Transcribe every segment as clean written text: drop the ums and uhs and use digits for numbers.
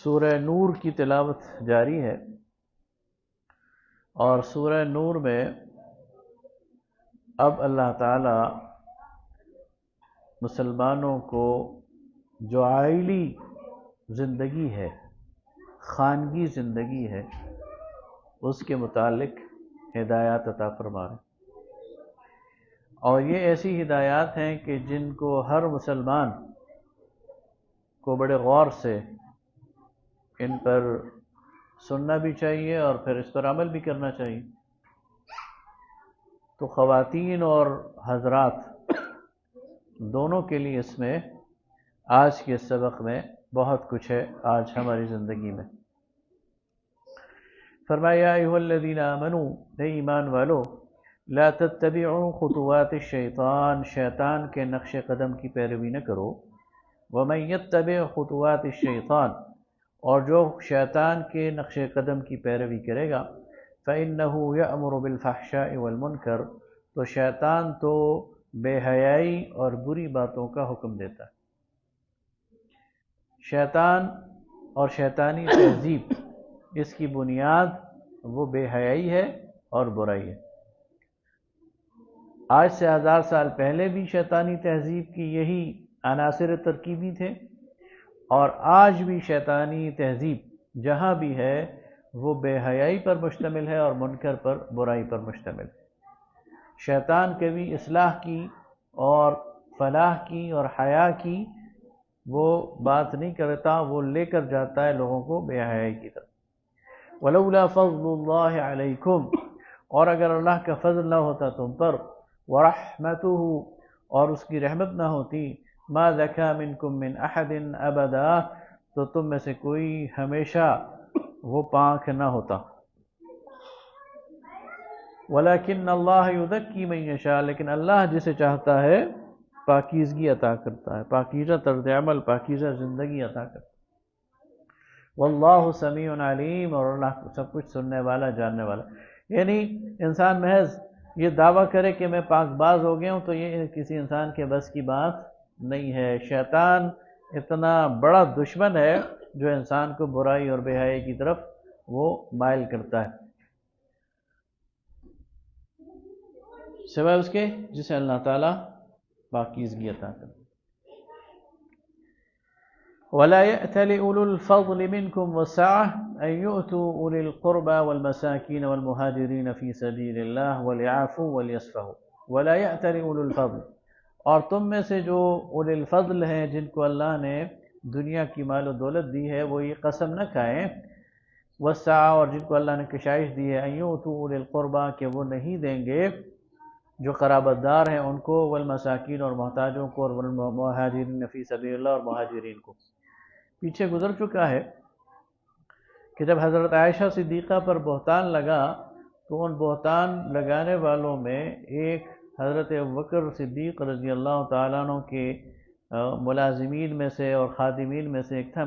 سورہ نور کی تلاوت جاری ہے، اور سورہ نور میں اب اللہ تعالی مسلمانوں کو جو عائلی زندگی ہے، خانگی زندگی ہے، اس کے متعلق ہدایات عطا فرما رہے ہیں، اور یہ ایسی ہدایات ہیں کہ جن کو ہر مسلمان کو بڑے غور سے ان پر سننا بھی چاہیے اور پھر اس پر عمل بھی کرنا چاہیے۔ تو خواتین اور حضرات دونوں کے لیے اس میں آج کے سبق میں بہت کچھ ہے آج ہماری زندگی میں۔ فرمایا یا ایھا الذین آمنوا، اے ایمان والو، لا تتبعوا خطوات الشیطان، شیطان کے نقش قدم کی پیروی نہ کرو۔ ومن یتبع خطوات الشیطان، اور جو شیطان کے نقش قدم کی پیروی کرے گا، فإنہ یأمر بالفحشاء والمنکر، تو شیطان تو بے حیائی اور بری باتوں کا حکم دیتا ہے۔ شیطان اور شیطانی تہذیب، اس کی بنیاد وہ بے حیائی ہے اور برائی ہے۔ آج سے 1000 سال پہلے بھی شیطانی تہذیب کی یہی عناصر ترکیبی تھے، اور آج بھی شیطانی تہذیب جہاں بھی ہے وہ بے حیائی پر مشتمل ہے اور منکر پر، برائی پر مشتمل ہے۔ شیطان کبھی اصلاح کی اور فلاح کی اور حیا کی وہ بات نہیں کرتا، وہ لے کر جاتا ہے لوگوں کو بے حیائی کی طرف۔ وَلَوْلَا فَضْلُ اللَّهِ عَلَيْكُمْ، اور اگر اللہ کا فضل نہ ہوتا تم پر، وَرَحْمَتُهُ، اور اس کی رحمت نہ ہوتی، مَا زَكَىٰ مِنْكُمْ مِنْ أَحَدٍ أَبَدًا، تو تم میں سے کوئی ہمیشہ وہ پاک نہ ہوتا۔ وَلَكِنَّ اللَّهَ يُزَكِّي مَن يَشَاءُ، لیکن اللہ جسے چاہتا ہے پاکیزگی عطا کرتا ہے، پاکیزہ طرز عمل، پاکیزہ زندگی عطا کرتا ہے۔ واللہ سمیع علیم، اور اللہ سب کچھ سننے والا، جاننے والا۔ یعنی انسان محض یہ دعویٰ کرے کہ میں پاک باز ہو گیا ہوں تو یہ کسی انسان کے بس کی بات نہیں ہے۔ شیطان اتنا بڑا دشمن ہے جو انسان کو برائی اور بے حیائی کی طرف وہ مائل کرتا ہے، سوائے اس کے جسے اللہ تعالیٰ پاکیزگی عطا کرتا ہے۔ وَلَا يَأْتَلِ أُولُو الْفَضْلِ مِنْكُمْ وَالسَّعَةِ أَن يُؤْتُوا أُولِي الْقُرْبَى وَالْمَسَاكِينَ وَالْمُهَاجِرِينَ فِي سَبِيلِ اللَّهِ وَلْيَعْفُوا وَلْيَصْفَحُوا وَلَا يَأْتَلِ أُولُو الْفَضْلِ، اور تم میں سے جو اولی الفضل ہیں، جن کو اللہ نے دنیا کی مال و دولت دی ہے، وہ یہ قسم نہ کھائیں، وَالسَّعَةِ، اور جن کو اللہ نے کشائش دی ہے، أَن يُؤْتُوا أُولِي الْقُرْبَى، کہ وہ نہیں دیں گے جو قرابت دار ہیں ان کو، والمساکین، اور محتاجوں کو، اور والمہاجرین فی سبیل اللہ، اور مہاجرین کو۔ پیچھے گزر چکا ہے کہ جب حضرت عائشہ صدیقہ پر بہتان لگا تو ان بہتان لگانے والوں میں ایک حضرت ابوبکر صدیق رضی اللہ تعالیٰ عنہ کے ملازمین میں سے اور خادمین میں سے ایک تھا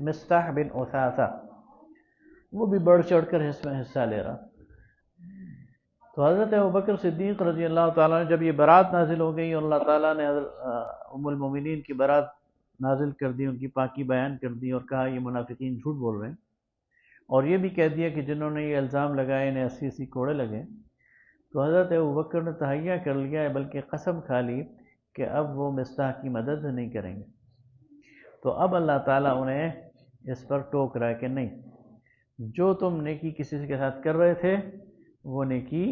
مصطح بن اثاثہ، وہ بھی بڑھ چڑھ کر حصہ لے رہا۔ تو حضرت ابوبکر صدیق رضی اللہ تعالیٰ نے جب یہ برات نازل ہو گئی اور اللہ تعالیٰ نے ام المومنین کی برات نازل کر دی، ان کی پاکی بیان کر دی، اور کہا یہ منافقین جھوٹ بول رہے ہیں، اور یہ بھی کہہ دیا کہ جنہوں نے یہ الزام لگائے انہیں 80 کوڑے لگے، تو حضرت ابوبکر نے تہیہ کر لیا ہے، بلکہ قسم کھا لی کہ اب وہ مصطح کی مدد نہیں کریں گے۔ تو اب اللہ تعالیٰ انہیں اس پر ٹوک رہا ہے کہ نہیں، جو تم نیکی کسی کے ساتھ کر رہے تھے وہ نیکی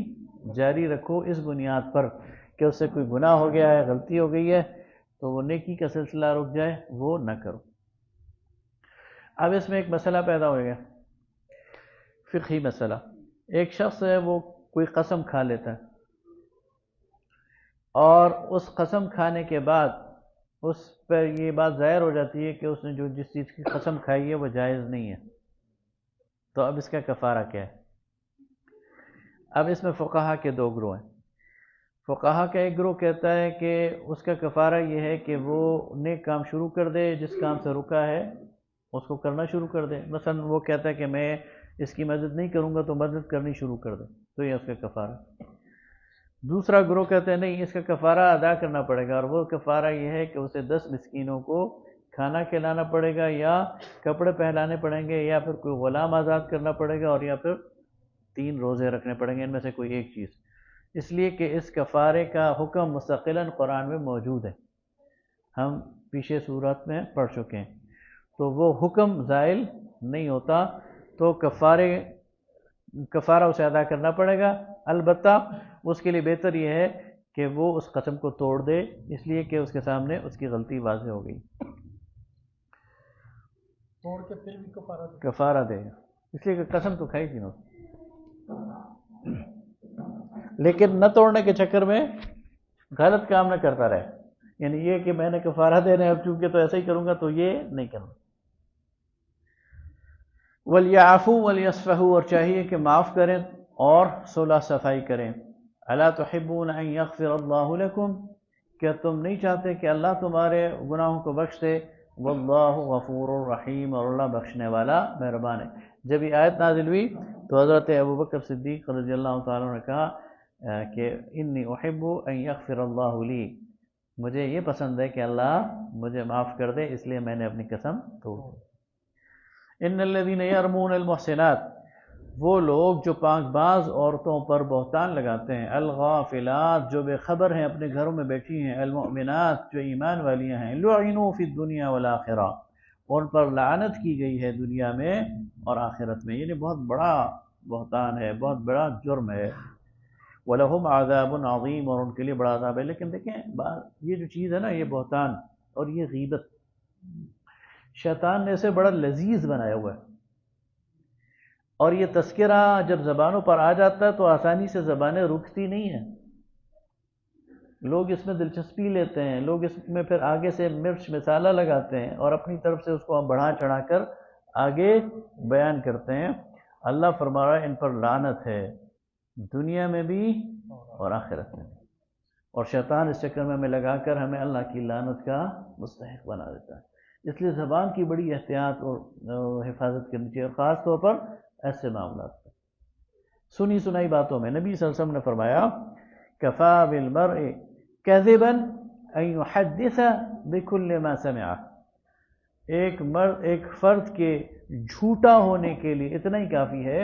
جاری رکھو، اس بنیاد پر کہ اس سے کوئی گناہ ہو گیا ہے، غلطی ہو گئی ہے، تو وہ نیکی کا سلسلہ رک جائے، وہ نہ کرو۔ اب اس میں ایک مسئلہ پیدا ہو گیا، فقہی مسئلہ۔ ایک شخص ہے وہ کوئی قسم کھا لیتا ہے، اور اس قسم کھانے کے بعد اس پر یہ بات ظاہر ہو جاتی ہے کہ اس نے جس چیز کی قسم کھائی ہے وہ جائز نہیں ہے، تو اب اس کا کفارہ کیا ہے؟ اب اس میں فقہا کے دو گروہ ہیں۔ فقہا کا ایک گروہ کہتا ہے کہ اس کا کفارہ یہ ہے کہ وہ نیک کام شروع کر دے، جس کام سے رکا ہے اس کو کرنا شروع کر دے۔ مثلا وہ کہتا ہے کہ میں اس کی مدد نہیں کروں گا تو مدد کرنی شروع کر دے، تو یہ اس کا کفارہ۔ دوسرا گروہ کہتا ہے نہیں، اس کا کفارہ ادا کرنا پڑے گا، اور وہ کفارہ یہ ہے کہ اسے 10 مسکینوں کو کھانا کھلانا پڑے گا یا کپڑے پہنانے پڑیں گے یا پھر کوئی غلام آزاد کرنا پڑے گا اور یا پھر 3 روزے رکھنے پڑیں گے، ان میں سے کوئی ایک چیز، اس لیے کہ اس کفارے کا حکم مستقلاً قرآن میں موجود ہے، ہم پیچھے صورت میں پڑھ چکے ہیں، تو وہ حکم زائل نہیں ہوتا، تو کفارہ اسے ادا کرنا پڑے گا، البتہ اس کے لیے بہتر یہ ہے کہ وہ اس قسم کو توڑ دے، اس لیے کہ اس کے سامنے اس کی غلطی واضح ہو گئی، توڑ کے پھر بھی کفارہ دے، اس لیے کہ قسم تو کھائی تھی نا، لیکن نہ توڑنے کے چکر میں غلط کام نہ کرتا رہے، یعنی یہ کہ میں نے کفارہ دینا ہے اب چونکہ تو ایسا ہی کروں گا، تو یہ نہیں کرنا۔ وَلْيَعْفُوا وَلْيَصْفَحُوا، اور چاہیے کہ معاف کریں اور صلح صفائی کریں۔ أَلَا تُحِبُّونَ أَن يَغْفِرَ اللَّهُ لَكُمْ، کیا تم نہیں چاہتے کہ اللہ تمہارے گناہوں کو بخش دے؟ وَاللَّهُ غَفُورٌ رَحِيمٌ، اور اللہ بخشنے والا مہربان ہے۔ جب یہ آیت نازل ہوئی تو حضرت ابوبکر صدیق رضی اللہ تعالیٰ عنہ نے کہا کہ انی احب ان یغفر اللہ لی، مجھے یہ پسند ہے کہ اللہ مجھے معاف کر دے، اس لیے میں نے اپنی قسم توڑ دی۔ ان الذین یرمون المحسنات، وہ لوگ جو پاک باز عورتوں پر بہتان لگاتے ہیں، الغافلات، جو بے خبر ہیں اپنے گھروں میں بیٹھی ہیں، المؤمنات، جو ایمان والیاں ہیں، لعنوا فی الدنیا والآخرہ، ان پر لعنت کی گئی ہے دنیا میں اور آخرت میں، یعنی بہت بڑا بہتان ہے، بہت بڑا جرم ہے۔ وَلَهُمْ عَذَابٌ عَظِيمٌ، اور ان کے لیے بڑا عذاب ہے۔ لیکن دیکھیں یہ جو چیز ہے نا، یہ بہتان اور یہ غیبت، شیطان نے اسے بڑا لذیذ بنایا ہوا ہے، اور یہ تذکرہ جب زبانوں پر آ جاتا ہے تو آسانی سے زبانیں رکتی نہیں ہیں، لوگ اس میں دلچسپی لیتے ہیں، لوگ اس میں پھر آگے سے مرچ مسالہ لگاتے ہیں اور اپنی طرف سے اس کو بڑھا چڑھا کر آگے بیان کرتے ہیں۔ اللہ فرما رہا ہے ان پر لعنت ہے دنیا میں بھی اور آخرت میں بھی، اور شیطان اس چکر میں ہمیں لگا کر ہمیں اللہ کی لعنت کا مستحق بنا دیتا ہے۔ اس لیے زبان کی بڑی احتیاط اور حفاظت کرنی چاہیے، اور خاص طور پر ایسے معاملات میں، سنی سنائی باتوں میں۔ نبی صلی اللہ علیہ وسلم نے فرمایا کفا بالمرء کذبا ان یحدث بکل ما سمع، ایک فرد کے جھوٹا ہونے کے لیے اتنا ہی کافی ہے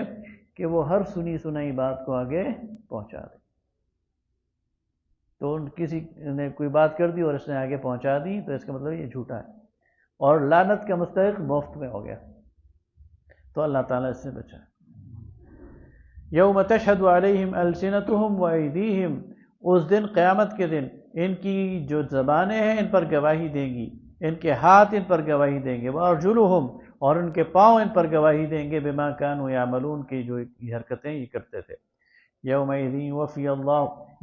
کہ وہ ہر سنی سنائی بات کو آگے پہنچا دے۔ تو کسی نے کوئی بات کر دی اور اس نے آگے پہنچا دی تو اس کا مطلب یہ جھوٹا ہے، اور لعنت کا مستحق مفت میں ہو گیا، تو اللہ تعالیٰ اس سے بچائے۔ یوم تشہد علیہم السنتہم وایدیہم، اس دن قیامت کے دن ان کی جو زبانیں ہیں ان پر گواہی دیں گی، ان کے ہاتھ ان پر گواہی دیں گے، وارجلہم، اور ان کے پاؤں ان پر گواہی دیں گے، بما کانوا یعملون، کی جو حرکتیں یہ کرتے تھے۔ یومئذ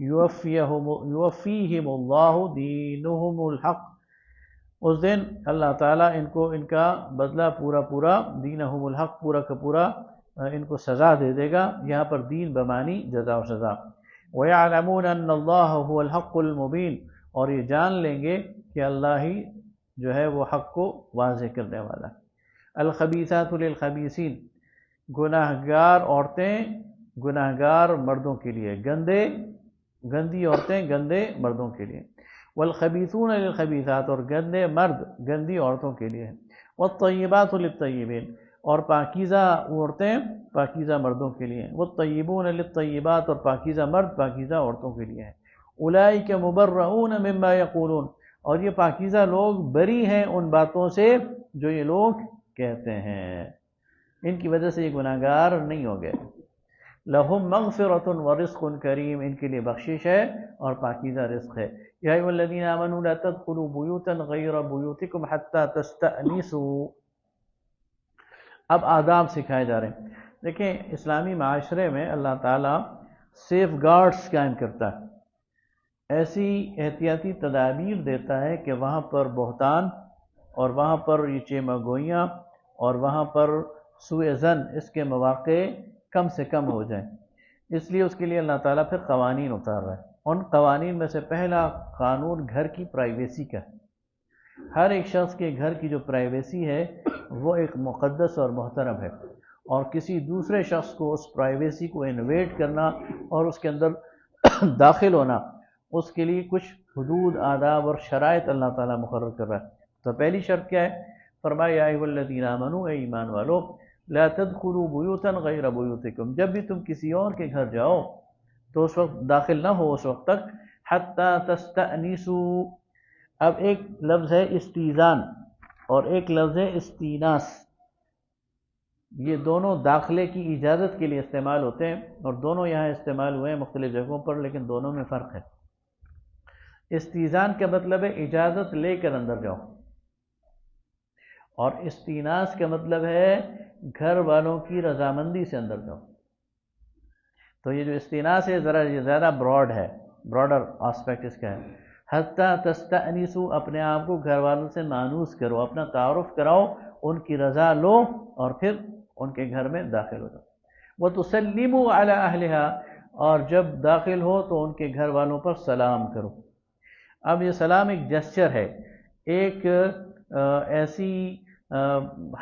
یوفیہم اللہ دینہم الحق، اس دن اللہ تعالیٰ ان کا بدلہ پورا دینہم الحق، پورا کا پورا ان کو سزا دے دے گا، یہاں پر دین بمانی جزا و سزا۔ وَيَعْلَمُونَ أَنَّ اللَّهَ هُوَ الْحَقُّ الْمُبِينُ، اور یہ جان لیں گے کہ اللہ ہی جو ہے وہ حق کو واضح کرنے والا۔ الخبیثات للخبیثین، گناہگار عورتیں گناہگار مردوں کے لیے، گندی عورتیں گندے مردوں کے لیے، والخبیثون للخبیثات، اور گندے مرد گندی عورتوں کے لیے، والطیبات للطیبین، اور پاکیزہ عورتیں پاکیزہ مردوں کے لیے، والطیبون للطیبات، اور پاکیزہ مرد پاکیزہ عورتوں کے لیے ہیں۔ اولئک مبرؤون مما یقولون، اور یہ پاکیزہ لوگ بری ہیں ان باتوں سے جو یہ لوگ کہتے ہیں، ان کی وجہ سے یہ گناہگار نہیں ہو گئے۔ لہم مغفرۃ ورزق کریم، ان کے لیے بخشش ہے اور پاکیزہ رزق ہے۔ یا ایھا الذین آمنوا لا تدخلوا بیوتا غیر بیوتکم حتی تستأنسوا، اب آداب سکھائے جا رہے ہیں۔ دیکھیں اسلامی معاشرے میں اللہ تعالیٰ سیف گارڈز قائم کرتا ہے، ایسی احتیاطی تدابیر دیتا ہے کہ وہاں پر بہتان اور وہاں پر یہ چیمہ گوئیاں اور وہاں پر سوء ظن، اس کے مواقع کم سے کم ہو جائیں، اس لیے اس کے لیے اللہ تعالیٰ پھر قوانین اتار رہا ہے۔ ان قوانین میں سے پہلا قانون گھر کی پرائیویسی کا ہے۔ ہر ایک شخص کے گھر کی جو پرائیویسی ہے وہ ایک مقدس اور محترم ہے، اور کسی دوسرے شخص کو اس پرائیویسی کو انویٹ کرنا اور اس کے اندر داخل ہونا، اس کے لیے کچھ حدود، آداب اور شرائط اللہ تعالیٰ مقرر کر رہا ہے۔ تو پہلی شرط کیا ہے؟ فرمایا یا ایھا الذین آمنوا، اے ایمان والو، لا تدخلوا بیوتا غیر بیوتکم، جب بھی تم کسی اور کے گھر جاؤ تو اس وقت داخل نہ ہو اس وقت تک حتی تستأنسوا. اب ایک لفظ ہے استیذان اور ایک لفظ ہے استیناس، یہ دونوں داخلے کی اجازت کے لیے استعمال ہوتے ہیں اور دونوں یہاں استعمال ہوئے ہیں مختلف جگہوں پر، لیکن دونوں میں فرق ہے. استیذان کا مطلب ہے اجازت لے کر اندر جاؤ، اور استیناس کا مطلب ہے گھر والوں کی رضامندی سے اندر جاؤ. تو یہ جو استیناس ہے ذرا یہ زیادہ براڈ ہے، براڈر آسپیکٹ اس کا ہے. حتی تستأنسوا، اپنے آپ کو گھر والوں سے مانوس کرو، اپنا تعارف کراؤ، ان کی رضا لو اور پھر ان کے گھر میں داخل ہو جاؤ. وتسلموا علی اہلہا، اور جب داخل ہو تو ان کے گھر والوں پر سلام کرو. اب یہ سلام ایک جسچر ہے، ایک ایسی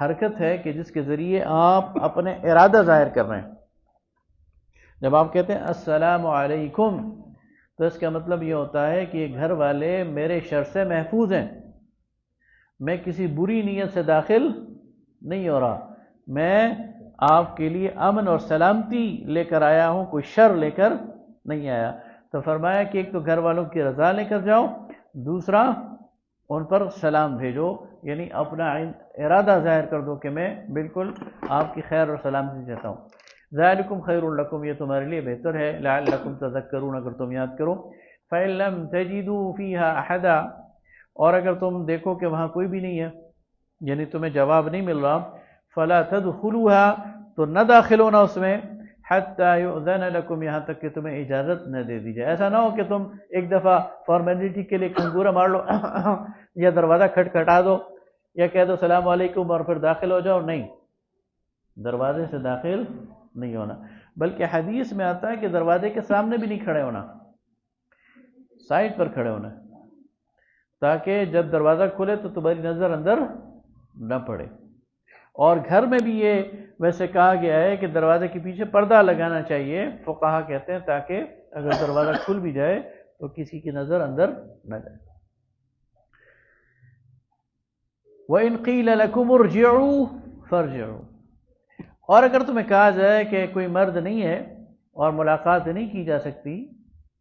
حرکت ہے کہ جس کے ذریعے آپ اپنے ارادہ ظاہر کر رہے ہیں. جب آپ کہتے ہیں السلام علیکم تو اس کا مطلب یہ ہوتا ہے کہ یہ گھر والے میرے شر سے محفوظ ہیں، میں کسی بری نیت سے داخل نہیں ہو رہا، میں آپ کے لیے امن اور سلامتی لے کر آیا ہوں، کوئی شر لے کر نہیں آیا. تو فرمایا کہ ایک تو گھر والوں کی رضا لے کر جاؤ، دوسرا ان پر سلام بھیجو، یعنی اپنا ارادہ ظاہر کر دو کہ میں بالکل آپ کی خیر اور سلامتی چاہتا ہوں. ذالکم خیر لکم، یہ تمہارے لیے بہتر ہے، لعلکم تذکرون، اگر تم یاد کرو. فإن لم تجدوا فیہا احدا، اور اگر تم دیکھو کہ وہاں کوئی بھی نہیں ہے، یعنی تمہیں جواب نہیں مل رہا، فلا تدخلوها، تو نہ داخل ہونا اس میں، حتی یؤذن لکم، یہاں تک کہ تمہیں اجازت نہ دے دی جائے. ایسا نہ ہو کہ تم ایک دفعہ فارمیلٹی کے لیے کھنگورا مار لو یا دروازہ کھٹکھٹا دو یا کہہ دو السلام علیکم اور پھر داخل ہو جاؤ. نہیں، دروازے سے داخل نہیں ہونا، بلکہ حدیث میں آتا ہے کہ دروازے کے سامنے بھی نہیں کھڑے ہونا، سائڈ پر کھڑے ہونا، تاکہ جب دروازہ کھلے تو تمہاری نظر اندر نہ پڑے. اور گھر میں بھی یہ ویسے کہا گیا ہے کہ دروازے کے پیچھے پردہ لگانا چاہیے، فقہا کہتے ہیں، تاکہ اگر دروازہ کھل بھی جائے تو کسی کی نظر اندر نہ جائے. وَإِنْ قِيلَ لَكُمُ ارْجِعُوا فَارْجِعُوا، اور اگر تمہیں کہا جائے کہ کوئی مرد نہیں ہے اور ملاقات نہیں کی جا سکتی،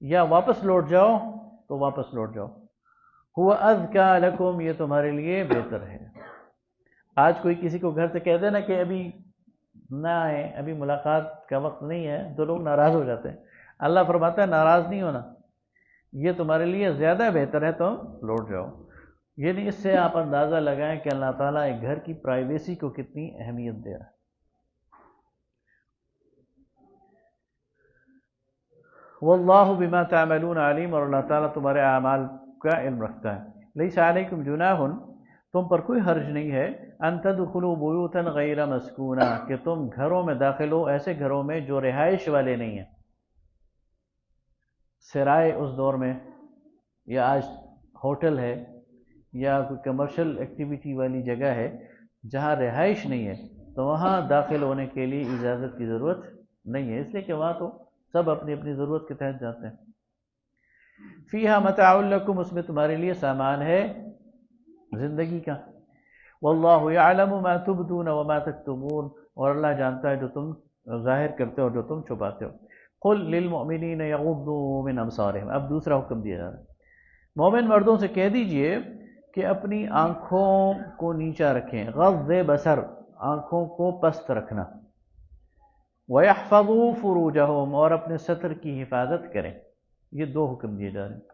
یا واپس لوٹ جاؤ تو واپس لوٹ جاؤ. هُوَ أَزْكَىٰ لَكُمْ، یہ تمہارے لیے بہتر ہے. آج کوئی کسی کو گھر سے کہہ دے نا کہ ابھی نہ آئے، ابھی ملاقات کا وقت نہیں ہے، تو لوگ ناراض ہو جاتے ہیں. اللہ فرماتا ہے ناراض نہیں ہونا، یہ تمہارے لیے زیادہ بہتر ہے، تو لوٹ جاؤ. یعنی اس سے آپ اندازہ لگائیں کہ اللہ تعالیٰ ایک گھر کی پرائیویسی کو کتنی اہمیت دے رہا ہے. واللہ بما تعملون علیم، اور اللہ تعالیٰ تمہارے اعمال کا علم رکھتا ہے. لیس علیکم جناح، تم پر کوئی حرج نہیں ہے، ان تدخلوا بیوتا غیر مسکونہ، کہ تم گھروں میں داخل ہو، ایسے گھروں میں جو رہائش والے نہیں ہیں. سرائے اس دور میں، یا آج ہوٹل ہے یا کوئی کمرشل ایکٹیویٹی والی جگہ ہے جہاں رہائش نہیں ہے، تو وہاں داخل ہونے کے لیے اجازت کی ضرورت نہیں ہے، اس لیے کہ وہاں تو سب اپنی اپنی ضرورت کے تحت جاتے ہیں. فیہا متاع لکم، اس میں تمہارے لیے سامان ہے زندگی کا. واللہ یعلم ما تبدون وما تکتمون، اور اللہ جانتا ہے جو تم ظاہر کرتے ہو اور جو تم چھپاتے ہو. قل للمؤمنین یغضوا من ابصارہم، اب دوسرا حکم دیا جا رہا ہے. مومن مردوں سے کہہ دیجئے کہ اپنی آنکھوں کو نیچا رکھیں، غض بصر، آنکھوں کو پست رکھنا. وَيَحْفَظُوا فُرُوجَهُمْ، اور اپنے سطر کی حفاظت کریں. یہ دو حکم دیے جا رہے ہیں.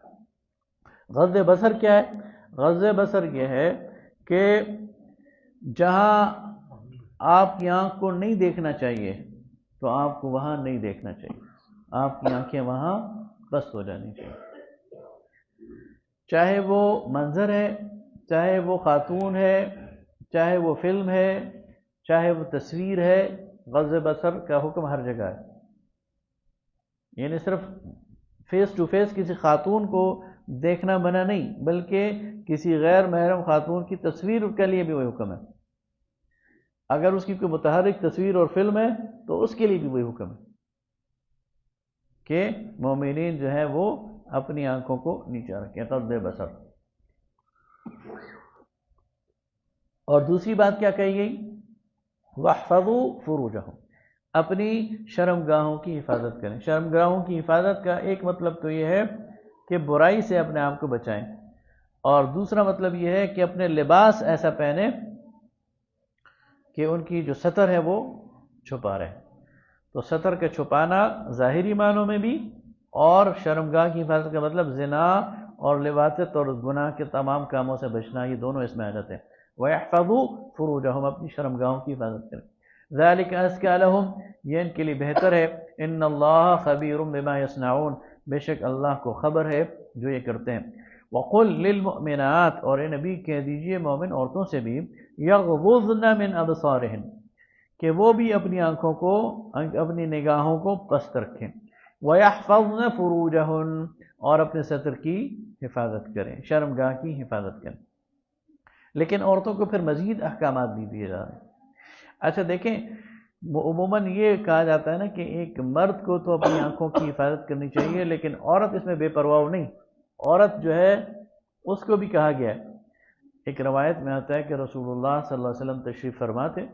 غض بصر کیا ہے؟ غض بصر یہ ہے کہ جہاں آپ کی آنکھ کو نہیں دیکھنا چاہیے تو آپ کو وہاں نہیں دیکھنا چاہیے، آپ کی آنکھیں وہاں پست ہو جانی چاہیے. چاہے وہ منظر ہے، چاہے وہ خاتون ہے، چاہے وہ فلم ہے، چاہے وہ تصویر ہے، غض بصر کا حکم ہر جگہ ہے. یعنی صرف فیس ٹو فیس کسی خاتون کو دیکھنا منع نہیں، بلکہ کسی غیر محرم خاتون کی تصویر کے لیے بھی وہی حکم ہے. اگر اس کی کوئی متحرک تصویر اور فلم ہے تو اس کے لیے بھی وہی حکم ہے کہ مومنین جو ہیں وہ اپنی آنکھوں کو نیچا رکھیں، غض بصر. اور دوسری بات کیا کہی گئی؟ وَاحْفَظُوا فُرُوجَهُمْ، اپنی شرمگاہوں کی حفاظت کریں۔ شرمگاہوں کی حفاظت کا ایک مطلب تو یہ ہے کہ برائی سے اپنے آپ کو بچائیں، اور دوسرا مطلب یہ ہے کہ اپنے لباس ایسا پہنے کہ ان کی جو ستر ہے وہ چھپا رہے۔ تو ستر کا چھپانا ظاہری معنوں میں بھی، اور شرمگاہ کی حفاظت کا مطلب زنا اور لواطت اور گناہ کے تمام کاموں سے بچنا، یہ دونوں اس میں آ جاتے ہیں۔ وَيَحْفَظُوا فُرُوجَهُمْ، اپنی شرمگاہوں کی حفاظت کریں۔ ذَلِكَ أَزْكَىٰ لَهُمْ، یہ ان کے لیے بہتر ہے۔ إِنَّ اللَّهَ خَبِيرٌ بِمَا يَصْنَعُونَ، بے شک اللہ کو خبر ہے جو یہ کرتے ہیں۔ وَقُلْ لِلْمُؤْمِنَاتِ، اور اے نبی کہہ دیجئے مومن عورتوں سے بھی، يَغْضُضْنَ مِنْ أَبْصَارِهِنَّ، کہ وہ بھی اپنی آنکھوں کو، اپنی نگاہوں کو پست رکھیں۔ وَيَحْفَظْنَ فُرُوجَهُنَّ، اور اپنے ستر کی حفاظت کریں، شرمگاہ کی حفاظت کریں۔ لیکن عورتوں کو پھر مزید احکامات بھی دیے جا رہے ہیں۔ اچھا دیکھیں، عموماً یہ کہا جاتا ہے نا کہ ایک مرد کو تو اپنی آنکھوں کی حفاظت کرنی چاہیے، لیکن عورت اس میں بے پرواہ نہیں، عورت جو ہے اس کو بھی کہا گیا ہے۔ ایک روایت میں آتا ہے کہ رسول اللہ صلی اللہ علیہ وسلم تشریف فرما تھے،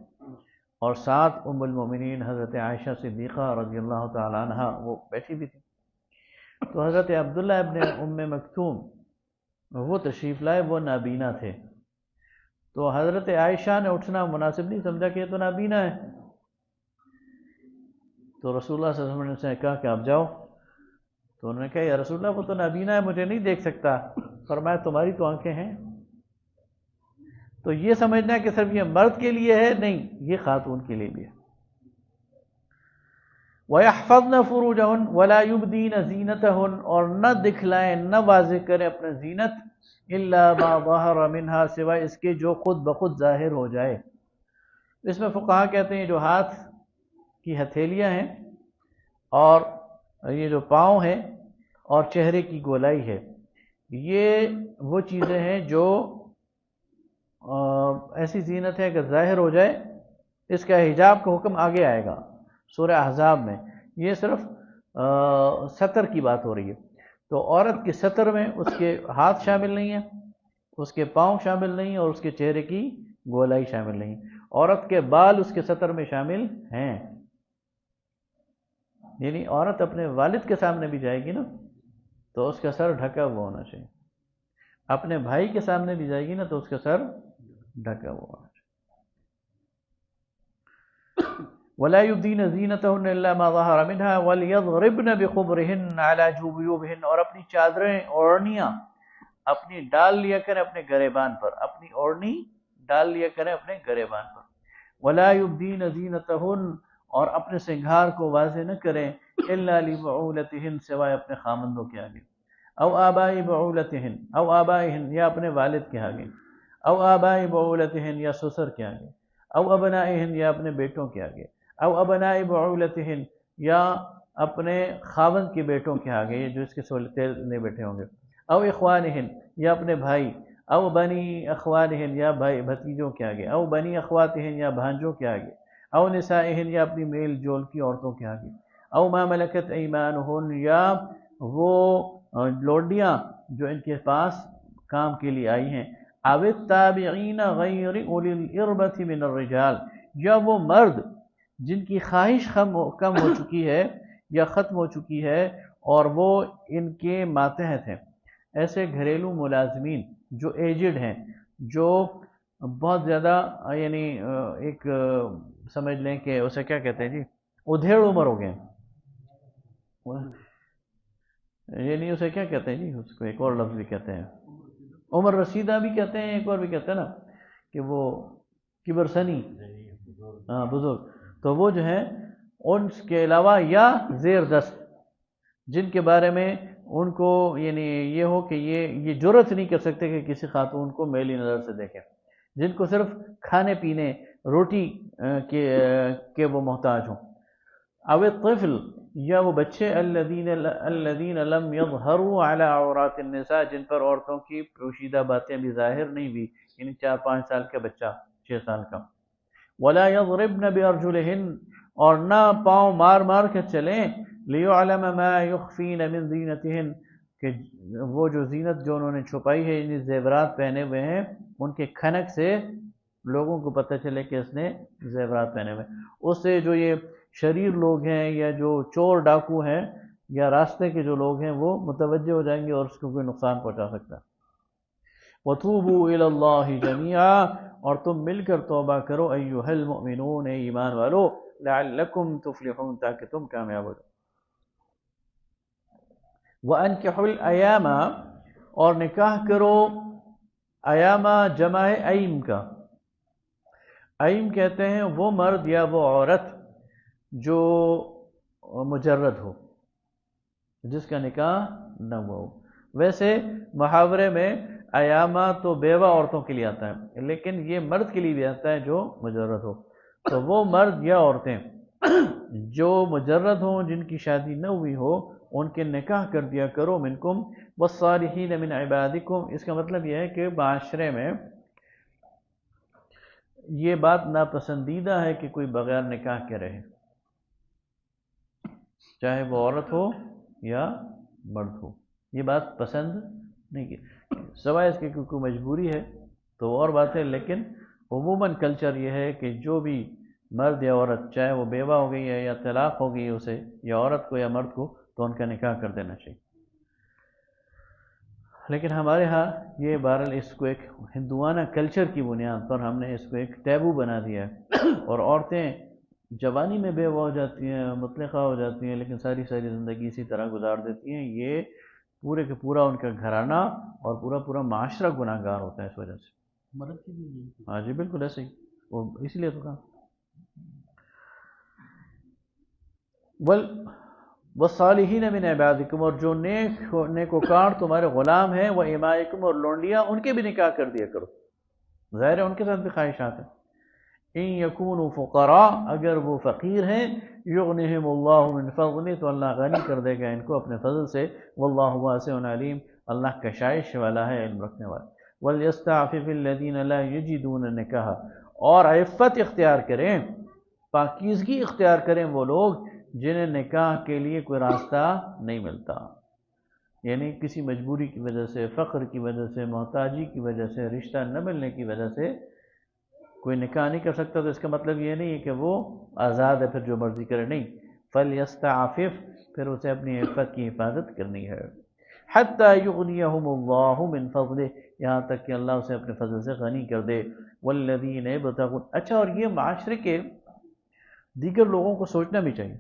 اور ساتھ ام المومنین حضرت عائشہ صدیقہ رضی اللہ تعالی عنہ وہ بیٹھی بھی تھی۔ تو حضرت عبداللہ ابن ام مکتوم وہ تشریف لائے، وہ نابینا تھے۔ تو حضرت عائشہ نے اٹھنا مناسب نہیں سمجھا کہ یہ تو نابینا ہے، تو رسول اللہ صلی اللہ علیہ وسلم نے کہا کہ آپ جاؤ۔ تو انہوں نے کہا یا رسول اللہ وہ تو نابینا ہے، مجھے نہیں دیکھ سکتا۔ فرمایا تمہاری تو آنکھیں ہیں۔ تو یہ سمجھنا ہے کہ صرف یہ مرد کے لیے ہے، نہیں، یہ خاتون کے لیے بھی ہے۔ وَيَحْفَظْنَ فُرُوجَهُنَّ وَلَا يُبْدِينَ زِينَتَهُنَّ، اور نہ دکھلائیں، نہ واضح کریں اپنے زینت، إِلَّا مَا ظَهَرَ مِنْهَا، سوائے اس کے جو خود بخود ظاہر ہو جائے۔ اس میں فقہا کہتے ہیں جو ہاتھ کی ہتھیلیاں ہیں، اور یہ جو پاؤں ہے، اور چہرے کی گولائی ہے، یہ وہ چیزیں ہیں جو ایسی زینت ہے کہ ظاہر ہو جائے، اس کا حجاب کا حکم آگے آئے گا سورہ احزاب میں۔ یہ صرف ستر کی بات ہو رہی ہے، تو عورت کے ستر میں اس کے ہاتھ شامل نہیں ہیں، اس کے پاؤں شامل نہیں، اور اس کے چہرے کی گولائی شامل نہیں۔ عورت کے بال اس کے ستر میں شامل ہیں، یعنی عورت اپنے والد کے سامنے بھی جائے گی نا تو اس کا سر ڈھکا ہوا ہونا چاہیے، اپنے بھائی کے سامنے بھی جائے گی نا تو اس کا سر ڈھکا ہوا ہونا چاہیے۔ وَلَا يُبْدِينَ زِينَتَهُنَّ إِلَّا مَا ظَهَرَ مِنْهَا وَلْيَضْرِبْنَ بِخُمُرِهِنَّ عَلَى جُيُوبِهِنَّ، اور اپنی چادریں، اوڑھنیاں اپنی ڈال لیا کریں اپنے گریبان پر، اپنی اوڑھنی ڈال لیا کریں اپنے گریبان پر۔ وَلَا يُبْدِينَ زِينَتَهُنَّ، اور اپنے سنگھار کو واضح نہ کریں، إِلَّا لِبُعُولَتِهِنَّ، سوائے اپنے خامندوں کے آگے، او آبائی بعولتہن، او آبائہن، یا اپنے والد کے آگے، او آبائی بعولتہن، یا سسر کے آگے، او ابنائہن، یا اپنے بیٹوں کے آگے، او ابنائی بعولتہن، یا اپنے خاوند کے بیٹوں کے آگے، یہ جو اس کے سولتے بیٹھے ہوں گے، او اخوانہن، یا اپنے بھائی، او بنی اخوانہن، یا بھائی بھتیجوں کے آگے، او بنی اخواتہن، یا بھانجوں کے آگے، او نسائہن، یا اپنی میل جول کی عورتوں کے آگے، او ما ملکت ایمانہن، یا وہ لوڈیاں جو ان کے پاس کام کے لیے آئی ہیں، او التابعین غیر اولی الاربۃ من الرجال، یا وہ مرد جن کی خواہش کم ہو چکی ہے یا ختم ہو چکی ہے اور وہ ان کے ماتحت ہیں، ایسے گھریلو ملازمین جو ایجڈ ہیں، جو بہت زیادہ یعنی ایک سمجھ لیں کہ اسے کیا کہتے ہیں جی، ادھیڑ عمر ہو گئے ہیں، یعنی اسے کیا کہتے ہیں جی، اس کو ایک اور لفظ بھی کہتے ہیں، عمر رسیدہ بھی کہتے ہیں، ایک اور بھی کہتے ہیں نا کہ وہ کبر سنی، بزرگ، تو وہ جو ہیں ان کے علاوہ یا زیر دست، جن کے بارے میں ان کو یعنی یہ ہو کہ یہ جرأت نہیں کر سکتے کہ کسی خاتون کو میلی نظر سے دیکھیں، جن کو صرف کھانے پینے روٹی کے وہ محتاج ہوں، او الطفل، یا وہ بچے الذین لم یظہروا علی عورات النساء، جن پر عورتوں کی پوشیدہ باتیں بھی ظاہر نہیں ہوئی، یعنی 4-5 سال کا بچہ، 6 سال کا۔ ولا یضربن بارجلہن، اور نہ پاؤں مار مار کے چلیں، لیعلم ما یخفین من زینتہن، کہ وہ جو زینت جو انہوں نے چھپائی ہے، یعنی زیورات پہنے ہوئے ہیں، ان کے کھنک سے لوگوں کو پتہ چلے کہ اس نے زیورات پہنے ہوئے، اس سے جو یہ شریر لوگ ہیں یا جو چور ڈاکو ہیں یا راستے کے جو لوگ ہیں وہ متوجہ ہو جائیں گے اور اس کو کوئی نقصان پہنچا سکتا ہے۔ وَتُوبُوا إِلَى اللَّهِ جَمِيعًا، اور تم مل کر توبہ کرو ایھا المؤمنون، ایمان والو، لعلکم تفلحون، تاکہ تم کامیاب ہو جاؤ۔ وَأَنكِحُوا الْأَيَامَ، اور نکاح کرو، ایامہ جمع ہے ایم کا۔ ایم کہتے ہیں وہ مرد یا وہ عورت جو مجرد ہو، جس کا نکاح نہ ہوا ہو۔ ویسے محاورے میں ایامہ تو بیوہ عورتوں کے لیے آتا ہے، لیکن یہ مرد کے لیے بھی آتا ہے جو مجرد ہو۔ تو وہ مرد یا عورتیں جو مجرد ہوں، جن کی شادی نہ ہوئی ہو، ان کے نکاح کر دیا کرو، منکم والصالحین من عبادکم۔ اس کا مطلب یہ ہے کہ معاشرے میں یہ بات ناپسندیدہ ہے کہ کوئی بغیر نکاح کے رہے، چاہے وہ عورت ہو یا مرد ہو، یہ بات پسند نہیں کی، سوائے اس کے کوئی مجبوری ہے تو اور بات ہے، لیکن عموماً کلچر یہ ہے کہ جو بھی مرد یا عورت، چاہے وہ بیوہ ہو گئی ہے یا طلاق ہو گئی اسے، یا عورت کو یا مرد کو، تو ان کا نکاح کر دینا چاہیے۔ لیکن ہمارے ہاں یہ بہرحال اس کو ایک ہندوانہ کلچر کی بنیاد پر ہم نے اس کو ایک ٹیبو بنا دیا ہے، اور عورتیں جوانی میں بیوہ ہو جاتی ہیں، مطلقہ ہو جاتی ہیں، لیکن ساری زندگی اسی طرح گزار دیتی ہیں۔ یہ پورے کے پورا ان کا گھرانہ اور پورا معاشرہ گناہ گار ہوتا ہے اس وجہ سے۔ مرد کی بھی؟ ہاں جی بالکل ایسے ہی، وہ اس لیے تو کہا والصالحین من عبادکم، اور جو نیکوکار تمہارے غلام ہیں، وہ امائکم، اور لونڈیاں، ان کے بھی نکاح کر دیا کرو، ظاہر ہے ان کے ساتھ بھی خواہشات ہیں۔ ان یکونوا فقراء، اگر وہ فقیر ہیں، یغنہم اللہ من فضلہ، تو اللہ غنی کر دے گا ان کو اپنے فضل سے، واللہ واسع علیم، اللہ کشائش والا ہے، علم رکھنے والا۔ ولیستعفف الذین لا یجدون نکاحا، اور عفت اختیار کریں، پاکیزگی اختیار کریں وہ لوگ جنہیں نکاح کے لیے کوئی راستہ نہیں ملتا، یعنی کسی مجبوری کی وجہ سے، فقر کی وجہ سے، محتاجی کی وجہ سے، رشتہ نہ ملنے کی وجہ سے کوئی نکاح نہیں کر سکتا، تو اس کا مطلب یہ نہیں ہے کہ وہ آزاد ہے پھر جو مرضی کرے، نہیں، فلیستعفف، پھر اسے اپنی عفت کی حفاظت کرنی ہے، حتی یغنیہم اللہ من فضلہ، یہاں تک کہ اللہ اسے اپنے فضل سے غنی کر دے۔ والذین یبتغون، اچھا، اور یہ معاشرے کے دیگر لوگوں کو سوچنا بھی چاہیے۔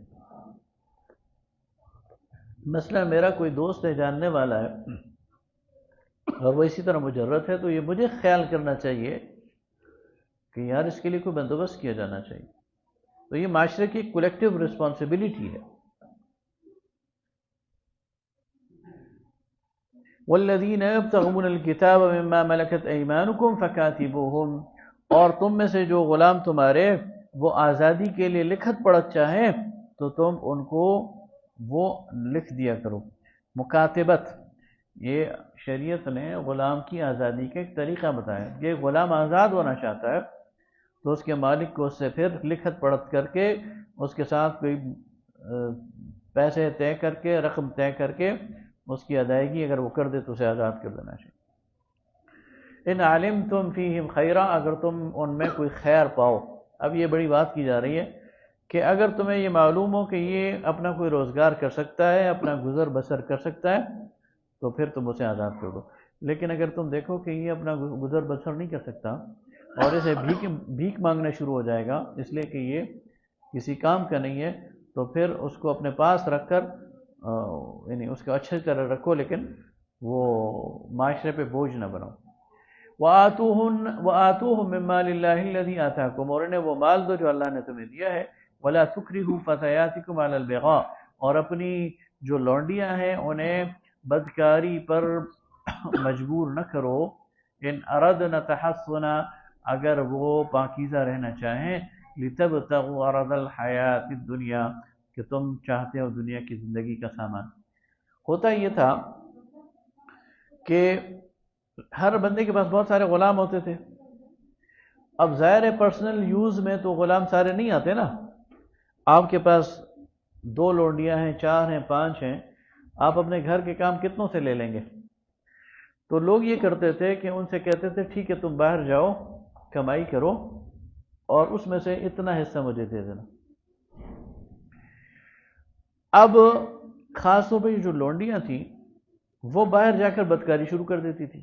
مثلا میرا کوئی دوست ہے، جاننے والا ہے، اور وہ اسی طرح مجرد ہے، تو یہ مجھے خیال کرنا چاہیے کہ یار اس کے لیے کوئی بندوبست کیا جانا چاہیے، تو یہ معاشرے کی کولیکٹیو رسپانسبلٹی ہے۔ والذین یبتغون الکتاب مما ملکت ایمانکم فکاتبوہم، اور تم میں سے جو غلام تمہارے وہ آزادی کے لیے لکھت پڑھت چاہیں تو تم ان کو وہ لکھ دیا کرو۔ مکاتبت، یہ شریعت نے غلام کی آزادی کا ایک طریقہ بتایا، کہ غلام آزاد ہونا چاہتا ہے تو اس کے مالک کو اس سے پھر لکھت پڑھت کر کے اس کے ساتھ کوئی پیسے طے کر کے، رقم طے کر کے اس کی ادائیگی اگر وہ کر دے تو اسے آزاد کر دینا چاہیے۔ ان علمتم فیہم خیرا، اگر تم ان میں کوئی خیر پاؤ، اب یہ بڑی بات کی جا رہی ہے کہ اگر تمہیں یہ معلوم ہو کہ یہ اپنا کوئی روزگار کر سکتا ہے، اپنا گزر بسر کر سکتا ہے، تو پھر تم اسے آزاد کر دو۔ لیکن اگر تم دیکھو کہ یہ اپنا گزر بسر نہیں کر سکتا اور اسے بھیک مانگنا شروع ہو جائے گا اس لیے کہ یہ کسی کام کا نہیں ہے، تو پھر اس کو اپنے پاس رکھ کر یعنی اس کو اچھی طرح رکھو، لیکن وہ معاشرے پہ بوجھ نہ بناؤ۔ وَآتُوهُم مِّن مَّالِ اللَّهِ الَّذِي آتَاكُمْ، اور انہیں وہ مال دو جو اللہ نے تمہیں دیا ہے۔ وَلَا تُكْرِهُوا فَتَيَاتِكُمْ عَلَى الْبِغَاءِ، اور اپنی جو لونڈیاں ہیں انہیں بدکاری پر مجبور نہ کرو۔ ان اردنا تحصنا، اگر وہ پاکیزہ رہنا چاہیں، لِتَبْتَغُوا عَرَضَ الْحَيَاةِ الدُّنْيَا، کہ تم چاہتے ہو دنیا کی زندگی کا سامان۔ ہوتا یہ تھا کہ ہر بندے کے پاس بہت سارے غلام ہوتے تھے، اب ظاہر ہے پرسنل یوز میں تو غلام سارے نہیں آتے نا، آپ کے پاس 2 لونڈیاں ہیں، 4 ہیں، 5 ہیں، آپ اپنے گھر کے کام کتنوں سے لے لیں گے؟ تو لوگ یہ کرتے تھے کہ ان سے کہتے تھے ٹھیک ہے تم باہر جاؤ کمائی کرو اور اس میں سے اتنا حصہ مجھے دے دینا۔ اب خاص طور پہ یہ جو لونڈیاں تھیں وہ باہر جا کر بدکاری شروع کر دیتی تھی،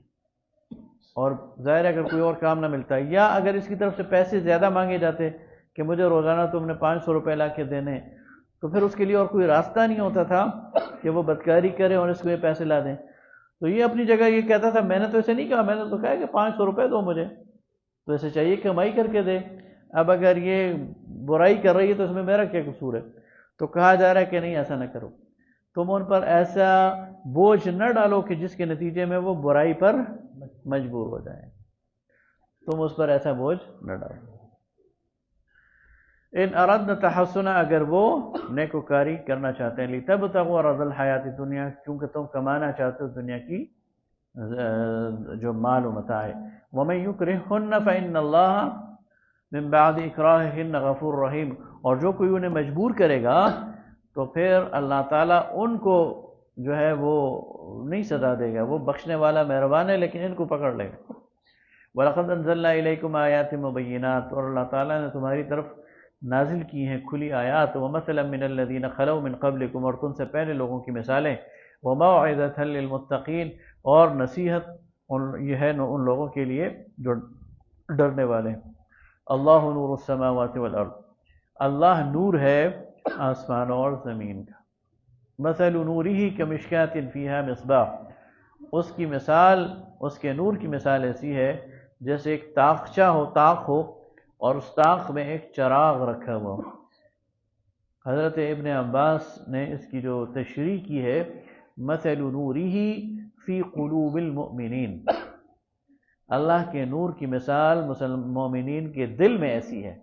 اور ظاہر ہے اگر کوئی اور کام نہ ملتا یا اگر اس کی طرف سے پیسے زیادہ مانگے جاتے کہ مجھے روزانہ تم نے 500 روپے لا کے دینے، تو پھر اس کے لیے اور کوئی راستہ نہیں ہوتا تھا کہ وہ بدکاری کرے اور اس کو یہ پیسے لا دیں۔ تو یہ اپنی جگہ یہ کہتا تھا میں نے تو اسے نہیں کہا، میں نے تو کہا کہ 500 روپے دو مجھے، تو اسے چاہیے کمائی کر کے دے۔ اب اگر یہ برائی کر رہی ہے تو اس میں میرا کیا قصور ہے؟ تو کہا جا رہا ہے کہ نہیں، ایسا نہ کرو، تم ان پر ایسا بوجھ نہ ڈالو کہ جس کے نتیجے میں وہ برائی پر مجبور ہو جائیں، تم اس پر ایسا بوجھ نہ ڈالو۔ ان اردنا تحسنا، اگر وہ نیکوکاری کرنا چاہتے ہیں، لتبتغوا عرض الحیات الدنیا، کیونکہ تم کمانا چاہتے ہو دنیا کی جو مال و متاع ہے۔ ومن یکرہن فإن اللہ من بعد اکراہہن غفور رحیم، اور جو کوئی انہیں مجبور کرے گا تو پھر اللہ تعالیٰ ان کو جو ہے وہ نہیں سزا دے گا، وہ بخشنے والا مہربان ہے، لیکن ان کو پکڑ لے گا۔ وَلَقَدْ أَنزَلْنَا إِلَيْكُمْ آيَاتٍ مُبَيِّنَاتٍ، اور اللہ تعالیٰ نے تمہاری طرف نازل کی ہیں کھلی آیات، وَمَثَلًا مِّنَ الَّذِينَ خَلَوْا مِن قَبْلِكُمْ، اور تم سے پہلے لوگوں کی مثالیں، وَمَوْعِظَةً لِّلْمُتَّقِينَ، اور نصیحت یہ ہے ان لوگوں کے لیے جو ڈرنے والے ہیں۔ اللہ نور السماوات والارض، اللہ نور ہے آسمانوں اور زمین کا۔ مثل نورہ کمشکاۃ فیہا مصباح، اس کی مثال، اس کے نور کی مثال ایسی ہے جیسے ایک طاقچہ ہو، طاق ہو، اور اس طاق میں ایک چراغ رکھا ہوا ہو۔ حضرت ابن عباس نے اس کی جو تشریح کی ہے، مثل نورہ فی قلوب المؤمنین، اللہ کے نور کی مثال مومنین کے دل میں ایسی ہے،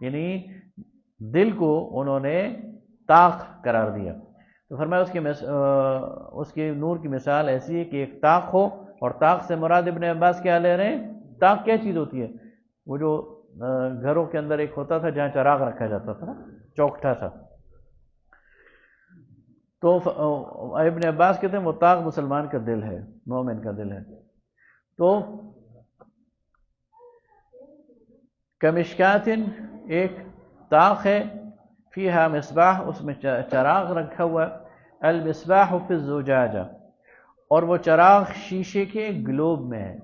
یعنی دل کو انہوں نے طاق قرار دیا۔ تو فرمایا اس کے نور کی مثال ایسی ہے کہ ایک طاق ہو، اور طاق سے مراد ابن عباس کیا لے رہے ہیں؟ طاق کیا چیز ہوتی ہے؟ وہ جو گھروں کے اندر ایک ہوتا تھا جہاں چراغ رکھا جاتا تھا، چوکٹا تھا۔ تو ابن عباس کہتے ہیں وہ طاق مسلمان کا دل ہے، مومن کا دل ہے۔ تو کمشکات، ایک طاق ہے، فیہا مصباح، اس میں چراغ رکھا ہوا ہے، المصباح فی الزجاجہ، اور وہ چراغ شیشے کے گلوب میں ہے۔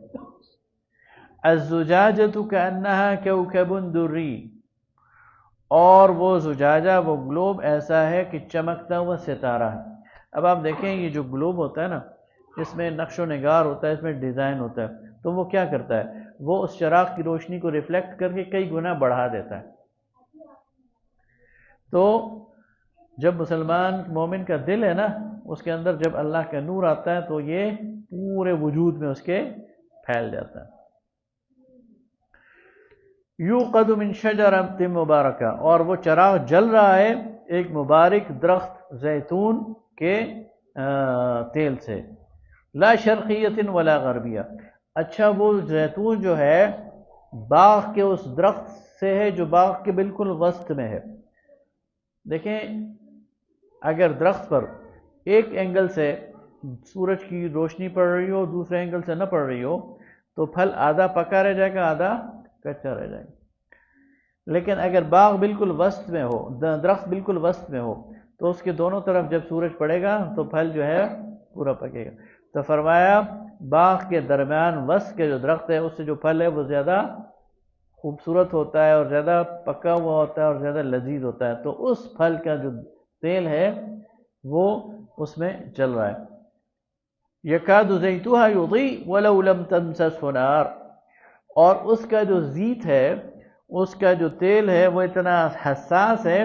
الزجاجۃ کأنہا کوکب دری، اور وہ زجاجہ، وہ گلوب ایسا ہے کہ چمکتا ہوا ستارہ ہے۔ اب آپ دیکھیں یہ جو گلوب ہوتا ہے نا، اس میں نقش و نگار ہوتا ہے، اس میں ڈیزائن ہوتا ہے، تو وہ کیا کرتا ہے؟ وہ اس چراغ کی روشنی کو ریفلیکٹ کر کے کئی گنا بڑھا دیتا ہے۔ تو جب مسلمان مومن کا دل ہے نا، اس کے اندر جب اللہ کا نور آتا ہے تو یہ پورے وجود میں اس کے پھیل جاتا ہے۔ یوقد من شجرۃ مبارکہ، اور وہ چراغ جل رہا ہے ایک مبارک درخت زیتون کے تیل سے، لا شرقیۃ ولا غربیہ، اچھا وہ زیتون جو ہے باغ کے اس درخت سے ہے جو باغ کے بالکل وسط میں ہے۔ دیکھیں اگر درخت پر ایک اینگل سے سورج کی روشنی پڑ رہی ہو، دوسرے اینگل سے نہ پڑ رہی ہو، تو پھل آدھا پکا رہ جائے گا، آدھا کچا رہ جائے گا۔ لیکن اگر باغ بالکل وسط میں ہو، درخت بالکل وسط میں ہو، تو اس کے دونوں طرف جب سورج پڑے گا تو پھل جو ہے پورا پکے گا۔ تو فرمایا باغ کے درمیان وسط کے جو درخت ہے، اس سے جو پھل ہے وہ زیادہ خوبصورت ہوتا ہے اور زیادہ پکا ہوا ہوتا ہے اور زیادہ لذیذ ہوتا ہے۔ تو اس پھل کا جو تیل ہے وہ اس میں چل رہا ہے۔ یکاد زیتها یضیء ولو لم تمسسه نار، اور اس کا جو زیت ہے، اس کا جو تیل ہے وہ اتنا حساس ہے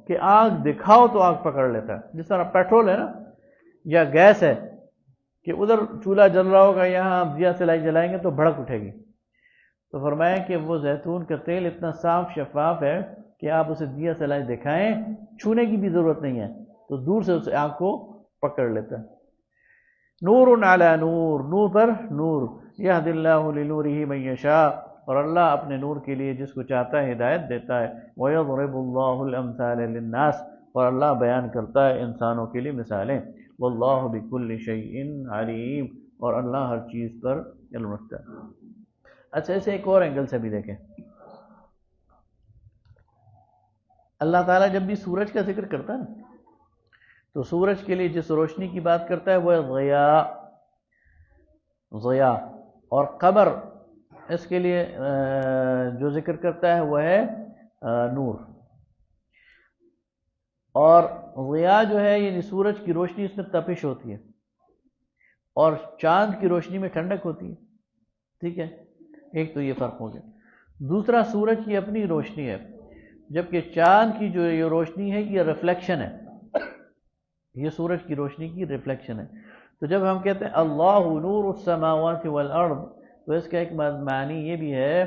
کہ آگ دکھاؤ تو آگ پکڑ لیتا ہے۔ جس طرح پیٹرول ہے نا یا گیس ہے کہ ادھر چولہا جل رہا ہوگا، یہاں آپ دیا سلائی جلائیں گے تو بھڑک اٹھے گی۔ تو فرمایا کہ وہ زیتون کا تیل اتنا صاف شفاف ہے کہ آپ اسے دیا سلائی دکھائیں، چھونے کی بھی ضرورت نہیں ہے، تو دور سے اس آگ کو پکڑ لیتا ہے۔ نور علی نور، نور پر نور، یہد اللہ لنورہ من یشاء، اور اللہ اپنے نور کے لیے جس کو چاہتا ہے ہدایت دیتا ہے۔ وَيَضْرِبُ اللَّهُ الْأَمْثَالَ لِلنَّاسِ، اور اللہ بیان کرتا ہے انسانوں کے لیے مثالیں۔ وَاللَّهُ بِكُلِّ شَيْءٍ عَلِيمٌ، اور اللہ ہر چیز پر علم رکھتا ہے۔ اچھا اسے ایک اور اینگل سے بھی دیکھیں. اللہ تعالیٰ جب بھی سورج کا ذکر کرتا ہے نا تو سورج کے لیے جس روشنی کی بات کرتا ہے وہ ہے ضیاء، اور قمر اس کے لیے جو ذکر کرتا ہے وہ ہے نور. اور ضیاء جو ہے یعنی سورج کی روشنی اس میں تپش ہوتی ہے اور چاند کی روشنی میں ٹھنڈک ہوتی ہے. ٹھیک ہے، ایک تو یہ فرق ہو گیا. دوسرا سورج کی اپنی روشنی ہے، جبکہ چاند کی جو یہ روشنی ہے یہ ریفلیکشن ہے، یہ سورج کی روشنی کی ریفلیکشن ہے. تو جب ہم کہتے ہیں اللہ نور السماوات والارض تو اس کا ایک معنی یہ بھی ہے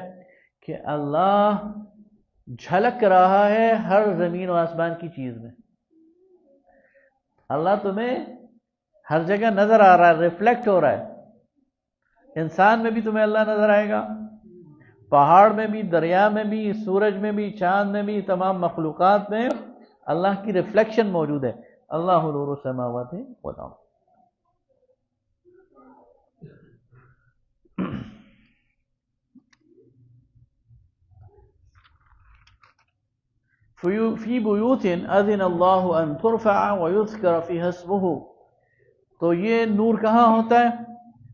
کہ اللہ جھلک رہا ہے ہر زمین و آسمان کی چیز میں. اللہ تمہیں ہر جگہ نظر آ رہا ہے، ریفلیکٹ ہو رہا ہے. انسان میں بھی تمہیں اللہ نظر آئے گا، پہاڑ میں بھی، دریا میں بھی، سورج میں بھی، چاند میں بھی، تمام مخلوقات میں اللہ کی ریفلیکشن موجود ہے. اللہ نور السماوات والارض. فی بیوت اذن اللہ ان ترفع ویذکر فیہا اسمہ. تو یہ نور کہاں ہوتا ہے؟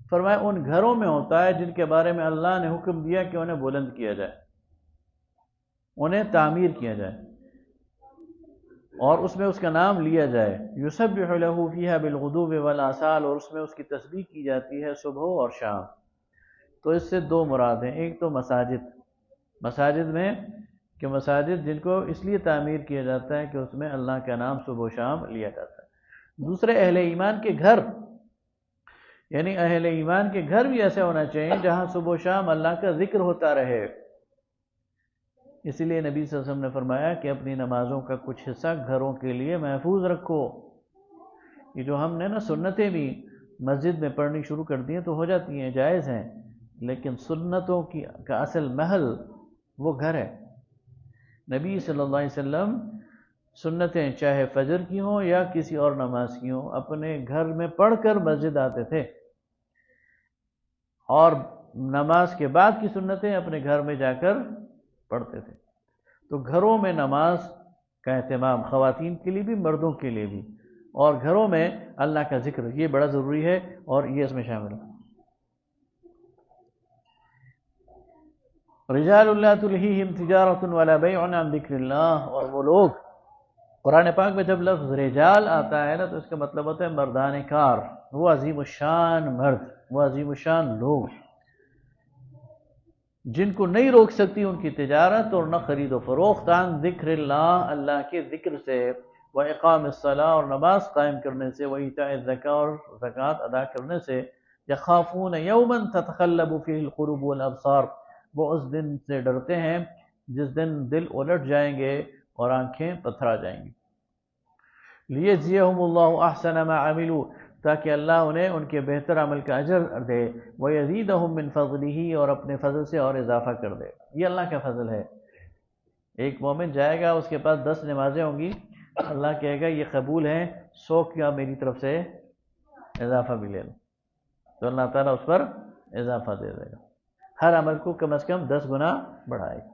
فرمایا ان گھروں میں ہوتا ہے جن کے بارے میں اللہ نے حکم دیا کہ انہیں بلند کیا جائے، انہیں تعمیر کیا جائے اور اس میں اس کا نام لیا جائے. یسبح له فیہا بالغدو والآصال، اور اس میں اس کی تسبیح کی جاتی ہے صبح اور شام. تو اس سے دو مراد ہیں. ایک تو مساجد میں کہ مساجد جن کو اس لیے تعمیر کیا جاتا ہے کہ اس میں اللہ کا نام صبح و شام لیا جاتا ہے. دوسرے اہل ایمان کے گھر، یعنی اہل ایمان کے گھر بھی ایسے ہونا چاہیے جہاں صبح و شام اللہ کا ذکر ہوتا رہے. اسی لیے نبی صلی اللہ علیہ وسلم نے فرمایا کہ اپنی نمازوں کا کچھ حصہ گھروں کے لیے محفوظ رکھو. یہ جو ہم نے نا سنتیں بھی مسجد میں پڑھنی شروع کر دی ہیں تو ہو جاتی ہیں، جائز ہیں، لیکن سنتوں کا اصل محل وہ گھر ہے. نبی صلی اللہ علیہ وسلم سنتیں چاہے فجر کی ہوں یا کسی اور نماز کی ہوں اپنے گھر میں پڑھ کر مسجد آتے تھے، اور نماز کے بعد کی سنتیں اپنے گھر میں جا کر پڑھتے تھے. تو گھروں میں نماز کا اہتمام خواتین کے لیے بھی مردوں کے لیے بھی، اور گھروں میں اللہ کا ذکر یہ بڑا ضروری ہے اور یہ اس میں شامل ہے. رجال لا تلہیہم تجارۃ ولا بیع عن ذکر اللہ. اور وہ لوگ، قرآن پاک میں جب لفظ رجال آتا ہے نا تو اس کا مطلب ہوتا ہے مردان کار، وہ عظیم الشان مرد، وہ عظیم الشان لوگ جن کو نہیں روک سکتی ان کی تجارت اور نہ خرید و فروخت عن ذکر اللہ، اللہ کے ذکر سے، واقام الصلاۃ اور نماز قائم کرنے سے، وایتاء الزکاۃ اور زکوٰۃ ادا کرنے سے، یخافون یوما تتقلب فیہ القلوب والابصار. وہ اس دن سے ڈرتے ہیں جس دن دل الٹ جائیں گے اور آنکھیں پتھرا جائیں گی. لیجزیہم اللہ احسن ما عملوا، تاکہ اللہ انہیں ان کے بہتر عمل کا اجر دے، ویزیدہم من فضلہ اور اپنے فضل سے اور اضافہ کر دے. یہ اللہ کا فضل ہے. ایک مومن جائے گا، اس کے پاس 10 نمازیں ہوں گی، اللہ کہے گا یہ قبول ہیں، 100 کا میری طرف سے اضافہ بھی لے لو، تو اللہ تعالیٰ اس پر اضافہ دے دے گا، ہر عمل کو کم از کم 10 گنا بڑھائے گا.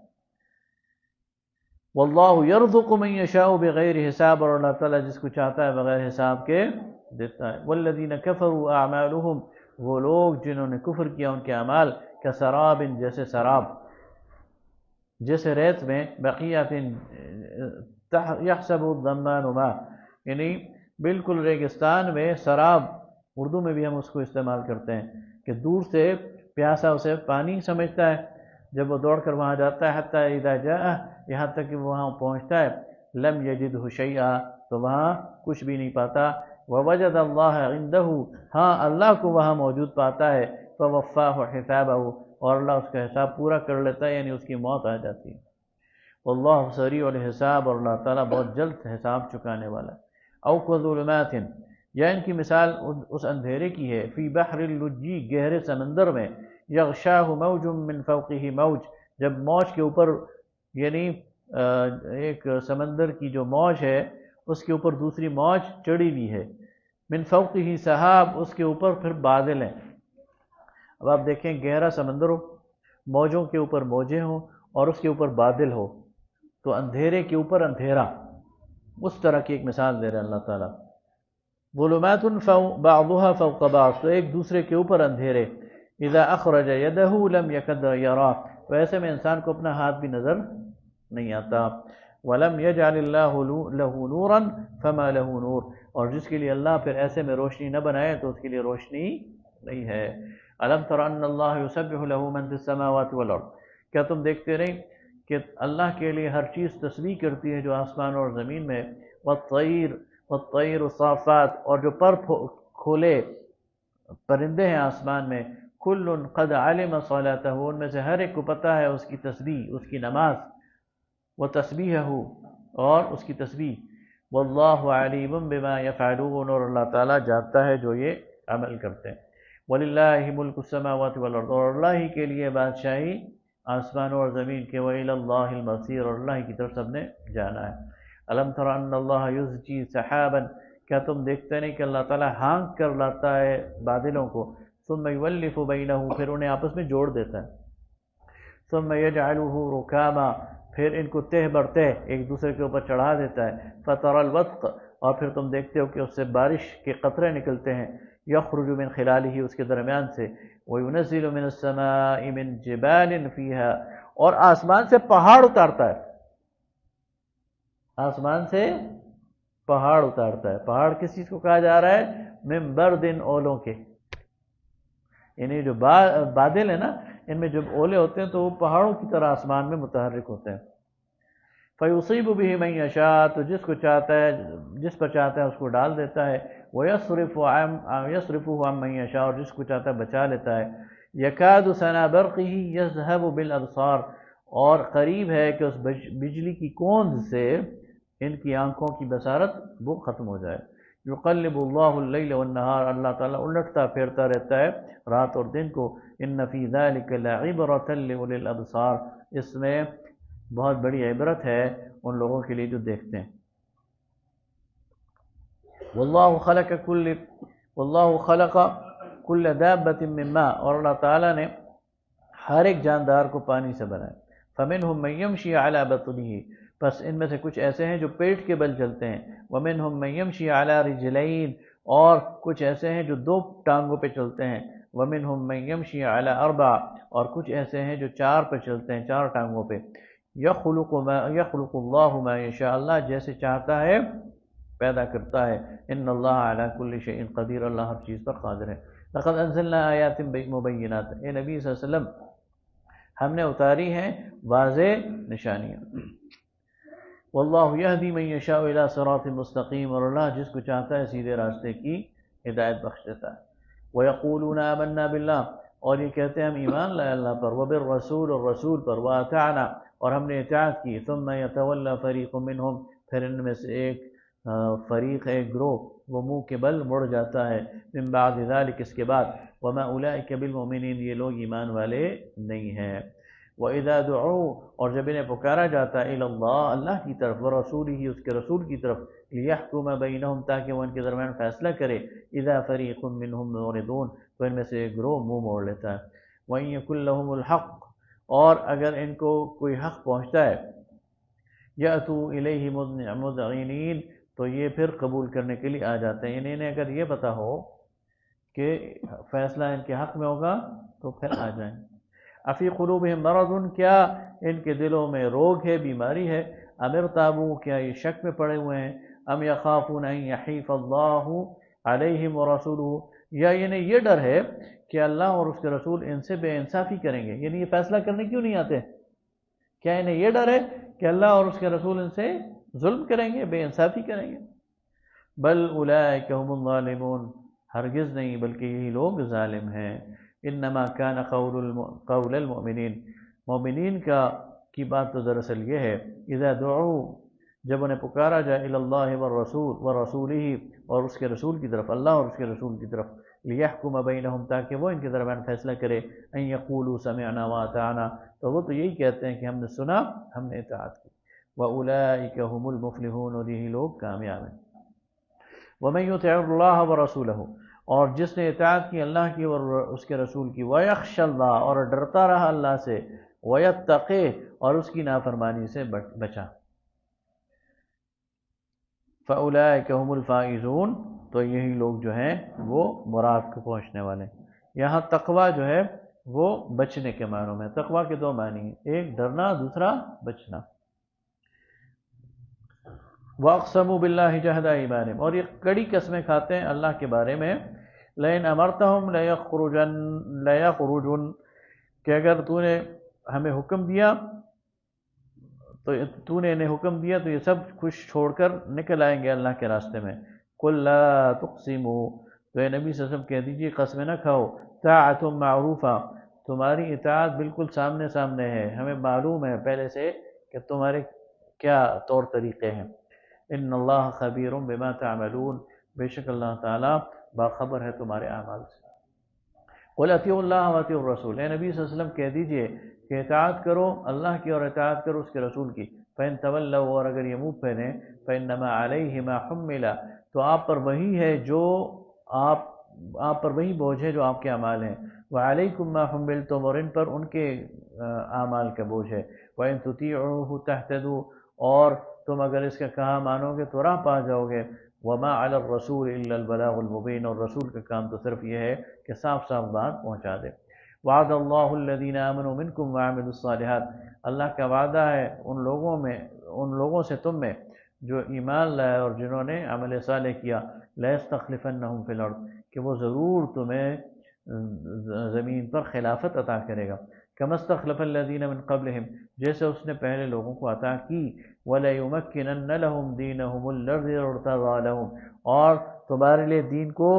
واللہ یرزق من یشاء بغیر حساب، اور اللہ تعالیٰ جس کو چاہتا ہے بغیر حساب کے دیتا ہے. والذین کفروا اعمالہم، وہ لوگ جنہوں نے کفر کیا ان کے اعمال کسراب، جیسے سراب، جیسے ریت میں، بقیات یحسب الظمآن ماء، یعنی بالکل ریگستان میں سراب، اردو میں بھی ہم اس کو استعمال کرتے ہیں کہ دور سے پیاسا اسے پانی سمجھتا ہے، جب وہ دوڑ کر وہاں جاتا ہے حتی اذا جاء، یہاں تک کہ وہ وہاں پہنچتا ہے، لم یجدہ شیئا، تو وہاں کچھ بھی نہیں پاتا. ووجد اللہ عندہ، ہاں اللہ کو وہاں موجود پاتا ہے. فوفاہ حسابہ، اور اللہ اس کا حساب پورا کر لیتا ہے، یعنی اس کی موت آ جاتی ہے. واللہ سریع الحساب، اور اللہ تعالیٰ بہت جلد حساب چکانے والا ہے. او کظلمات، یا ان کی مثال اس اندھیرے کی ہے، فی بحر اللجی، گہرے سمندر میں، یغشاہ موج من فوقہ موج، جب موج کے اوپر، یعنی ایک سمندر کی جو موج ہے اس کے اوپر دوسری موج چڑھی ہوئی ہے، من فوقہ سحاب، اس کے اوپر پھر بادل ہیں. اب آپ دیکھیں گہرا سمندر ہو، موجوں کے اوپر موجیں ہوں اور اس کے اوپر بادل ہو، تو اندھیرے کے اوپر اندھیرا، اس طرح کی ایک مثال دے رہے ہیں اللہ تعالیٰ۔ ظلمات بعضها فوق بعض، تو ایک دوسرے کے اوپر اندھیرے، اذا اخرج یدہ لم یکد یرا، تو ایسے میں انسان کو اپنا ہاتھ بھی نظر نہیں آتا۔ ولم یجعل اللہ له نورا فما له نور، اور جس کے لیے اللہ پھر ایسے میں روشنی نہ بنائے تو اس کے لیے روشنی نہیں ہے۔ الم تر ان اللہ یسبح له من فی السماوات والارض، کیا تم دیکھتے نہیں کہ اللہ کے لیے ہر چیز تسبیح کرتی ہے جو آسمان اور زمین میں، والطیر صافات، اور جو پر کھولے پرندے ہیں آسمان میں، کل قد علم صلاتہ، ان میں سے ہر ایک کو پتہ ہے اس کی تسبیح، اس کی نماز، وتسبیحہ، اور اس کی تسبیح، واللہ علیم بما یفعلون، اور اللہ تعالیٰ جانتا ہے جو یہ عمل کرتے ہیں۔ وَلِلَّهِ مُلْكُ السَّمَاوَاتِ وَالْأَرْضِ، اور اللہ ہی کے لیے بادشاہی آسمانوں اور زمین کے، وَإِلَى اللَّهِ الْمَصِيرُ، اور اللہ کی طرف سب نے جانا ہے۔ الم تر ان اللہ یزجی سحابا، کیا تم دیکھتے نہیں کہ اللہ تعالیٰ ہانک کر لاتا ہے بادلوں کو، ثم یولف بینہ، پھر انہیں آپس میں جوڑ دیتا ہے، ثم یجعلہ رکاما، پھر ان کو تہ بر تہ ایک دوسرے کے اوپر چڑھا دیتا ہے، فترى الودق، اور پھر تم دیکھتے ہو کہ اس سے بارش کے قطرے نکلتے ہیں، یخرج من خلالہ، اس کے درمیان سے، وینزل من السماء من جبال فیہا، اور آسمان سے پہاڑ اتارتا ہے، آسمان سے پہاڑ اتارتا ہے۔ پہاڑ کس چیز کو کہا جا رہا ہے؟ من برد، اولوں کے، یعنی جو بادل ہیں نا، ان میں جب اولے ہوتے ہیں تو وہ پہاڑوں کی طرح آسمان میں متحرک ہوتے ہیں۔ فیصیب بہ من یشاء، تو جس کو چاہتا ہے، جس پر چاہتا ہے اس کو ڈال دیتا ہے، ویصرفہ عن من یشاء، اور جس کو چاہتا ہے بچا لیتا ہے۔ یکاد سنا برقہ یذہب بالابصار، اور قریب ہے کہ اس بجلی کی کوند سے ان کی آنکھوں کی بصارت وہ ختم ہو جائے۔ یقلب اللہ اللیل والنہار، اللہ تعالیٰ الٹتا پھیرتا رہتا ہے رات اور دن کو۔ ان فی ذلک لعبرۃ لاولی الابصار، اس میں بہت بڑی عبرت ہے ان لوگوں کے لیے جو دیکھتے ہیں۔ واللہ خلق کل دابۃ من ماء، اور اللہ تعالیٰ نے ہر ایک جاندار کو پانی سے بنایا۔ فمنہم من یمشی علی بطنہ، پس ان میں سے کچھ ایسے ہیں جو پیٹ کے بل چلتے ہیں، ومنہم من یمشی علی رجلین، اور کچھ ایسے ہیں جو دو ٹانگوں پہ چلتے ہیں، ومنہم من یمشی علی اربع، اور کچھ ایسے ہیں جو چار پہ چلتے ہیں، چار ٹانگوں پہ۔ یخلق اللہ ما یشاء، اللہ جیسے چاہتا ہے پیدا کرتا ہے۔ ان اللہ علی کل شیء قدیر، اللہ ہر چیز پر قادر ہے۔ لقد انزلنا آیات مبینات، اے نبی صلی اللہ علیہ وسلم ہم نے اتاری ہیں واضح نشانیاں۔ واللہ یہدی من یشاء الی صراط مستقیم، اور اللہ جس کو چاہتا ہے سیدھے راستے کی ہدایت بخش دیتا ہے۔ ویقولون آمنا باللہ، اور یہ کہتے ہیں ہم ایمان لائے اللہ پر، وبالرسول، اور رسول پر، واطعنا، اور ہم نے اطاعت کی، ثم یتولی فریق منہم، پھر ان میں سے ایک فریق، ایک گروہ، وہ منہ کے بل مڑ جاتا ہے، من بعد ذلک، اس کے بعد، وما اولئک بالمؤمنین، یہ لوگ ایمان والے نہیں ہیں۔ وَإِذَا دُعُوا، اور جب انہیں پکارا جاتا ہے، إِلَى اللَّهِ، اللہ کی طرف، وَرَسُولِهِ، اس کے رسول کی طرف، لِيَحْكُمَ بَيْنَهُمْ، تاکہ وہ ان کے درمیان فیصلہ کرے، إِذَا فَرِيقٌ مِّنْهُمْ مُعْرِضُونَ، تو ان میں سے ایک گروہ منہ موڑ لیتا ہے۔ وَإِن يَكُن لَّهُمُ الْحَقُّ، اور اگر ان کو کوئی حق پہنچتا ہے، يَأْتُوا إِلَيْهِ مُذْعِنِينَ، تو یہ پھر قبول کرنے کے لیے آ جاتے ہیں، یعنی انہیں اگر یہ پتہ ہو کہ فیصلہ ان کے حق میں ہوگا تو پھر آ جائیں۔ افی قلوبہم مرض، کیا ان کے دلوں میں روگ ہے، بیماری ہے، ام ارتابوا، کیا یہ شک میں پڑے ہوئے ہیں، ام یخافون ان یحیف اللہ علیہم ورسولہ، یا انہیں یہ ڈر ہے کہ اللہ اور اس کے رسول ان سے بے انصافی کریں گے، یعنی یہ فیصلہ کرنے کیوں نہیں آتے؟ کیا انہیں یہ ڈر ہے کہ اللہ اور اس کے رسول ان سے ظلم کریں گے، بے انصافی کریں گے؟ بل اولئک هم الظالمون، ہرگز نہیں بلکہ یہی لوگ ظالم ہیں۔ انما کان قول المؤمنین، مومنین کی بات تو دراصل یہ ہے، اذا دعوا، جب انہیں پکارا جائے، الی اللہ ورسولہ، اور اس کے رسول کی طرف، اللہ اور اس کے رسول کی طرف، لیحکم بینہم، تاکہ وہ ان کے درمیان فیصلہ کرے، ان یقولوا سمعنا واطعنا، تو وہ تو یہی کہتے ہیں کہ ہم نے سنا، ہم نے اطاعت کی۔ واولئک هم المفلحون، اور یہی لوگ کامیاب ہیں۔ ومن یطع اللہ ورسولہ، اور جس نے اطاعت کی اللہ کی اور اس کے رسول کی، وَيَخْشَ اللَّهَ اور ڈرتا رہا اللہ سے، وَيَتَّقِهِ اور اس کی نافرمانی سے بچا، فَأُولَٰئِكَ هُمُ الْفَائِزُونَ تو یہی لوگ جو ہیں وہ مراد کو پہنچنے والے ہیں۔ یہاں تقوی جو ہے وہ بچنے کے معنوں میں، تقوی کے دو معنی ہیں، ایک ڈرنا، دوسرا بچنا۔ وَأَقْسَمُوا بِاللَّهِ جَهْدَ أَيْمَانِهِمْ اور یہ کڑی قسمیں کھاتے ہیں اللہ کے بارے میں، لَئِنْ أَمَرْتَهُمْ لَيَخْرُجُنَّ کہ اگر تو نے ہمیں حکم دیا تو نے انہیں حکم دیا تو یہ سب کچھ چھوڑ کر نکل آئیں گے اللہ کے راستے میں۔ قُلْ لَا تُقْسِمُوا تو اے نبی صلی اللہ علیہ وسلم کہہ دیجئے قسمیں نہ کھاؤ، طاعۃ معروفہ تمہاری اطاعت بالکل سامنے سامنے ہے، ہمیں معلوم ہے پہلے سے کہ تمہارے کیا طور طریقے ہیں۔ ان اللہ خبیر بما تعملون بے شک اللہ تعالیٰ باخبر ہے تمہارے اعمال سے۔ قُلْ اطیعوا اللہ واطیعوا الرسول اے نبی صلی اللہ علیہ وسلم کہہ دیجئے کہ اطاعت کرو اللہ کی اور اطاعت کرو اس کے رسول کی، فَإِن تَوَلَّوْا اور اگر یہ منہ پھیریں فَإِنَّمَا عَلَيْهِ مَا حُمِّلَ تو آپ پر وہی ہے جو آپ پر وہی بوجھ ہے جو آپ کے اعمال ہیں، وَعَلَيْكُمْ مَا حُمِّلْتُمْ اور ان پر ان کے اعمال کا بوجھ ہے، وَإِن تُطِيعُوهُ تَهْتَدُوا اور تم اگر اس کا کہا مانو گے تو راہ پا جاؤ گے، وَمَا عَلَى الرَّسُولِ إِلَّا الْبَلَاغُ الْمُبِينُ اور رسول کا کام تو صرف یہ ہے کہ صاف صاف بات پہنچا دے۔ وعد اللہ الذین آمنوا منکم وعملوا الصالحات اللہ کا وعدہ ہے ان لوگوں سے تم میں جو ایمان لائے اور جنہوں نے عمل صالح کیا، لَيَسْتَخْلِفَنَّهُمْ فِي الْأَرْضِ کہ وہ ضرور تمہیں زمین پر خلافت عطا کرے گا، كَمَا اسْتَخْلَفَ الَّذِينَ مِن قَبْلِهِمْ جیسے اس نے پہلے لوگوں کو عطا کی، وَلَيُمَكِّنَنَّ لَهُمْ دِينَهُمُ الَّذِي ارْتَضَىٰ لَهُمْ اور تمہارے لیے دین کو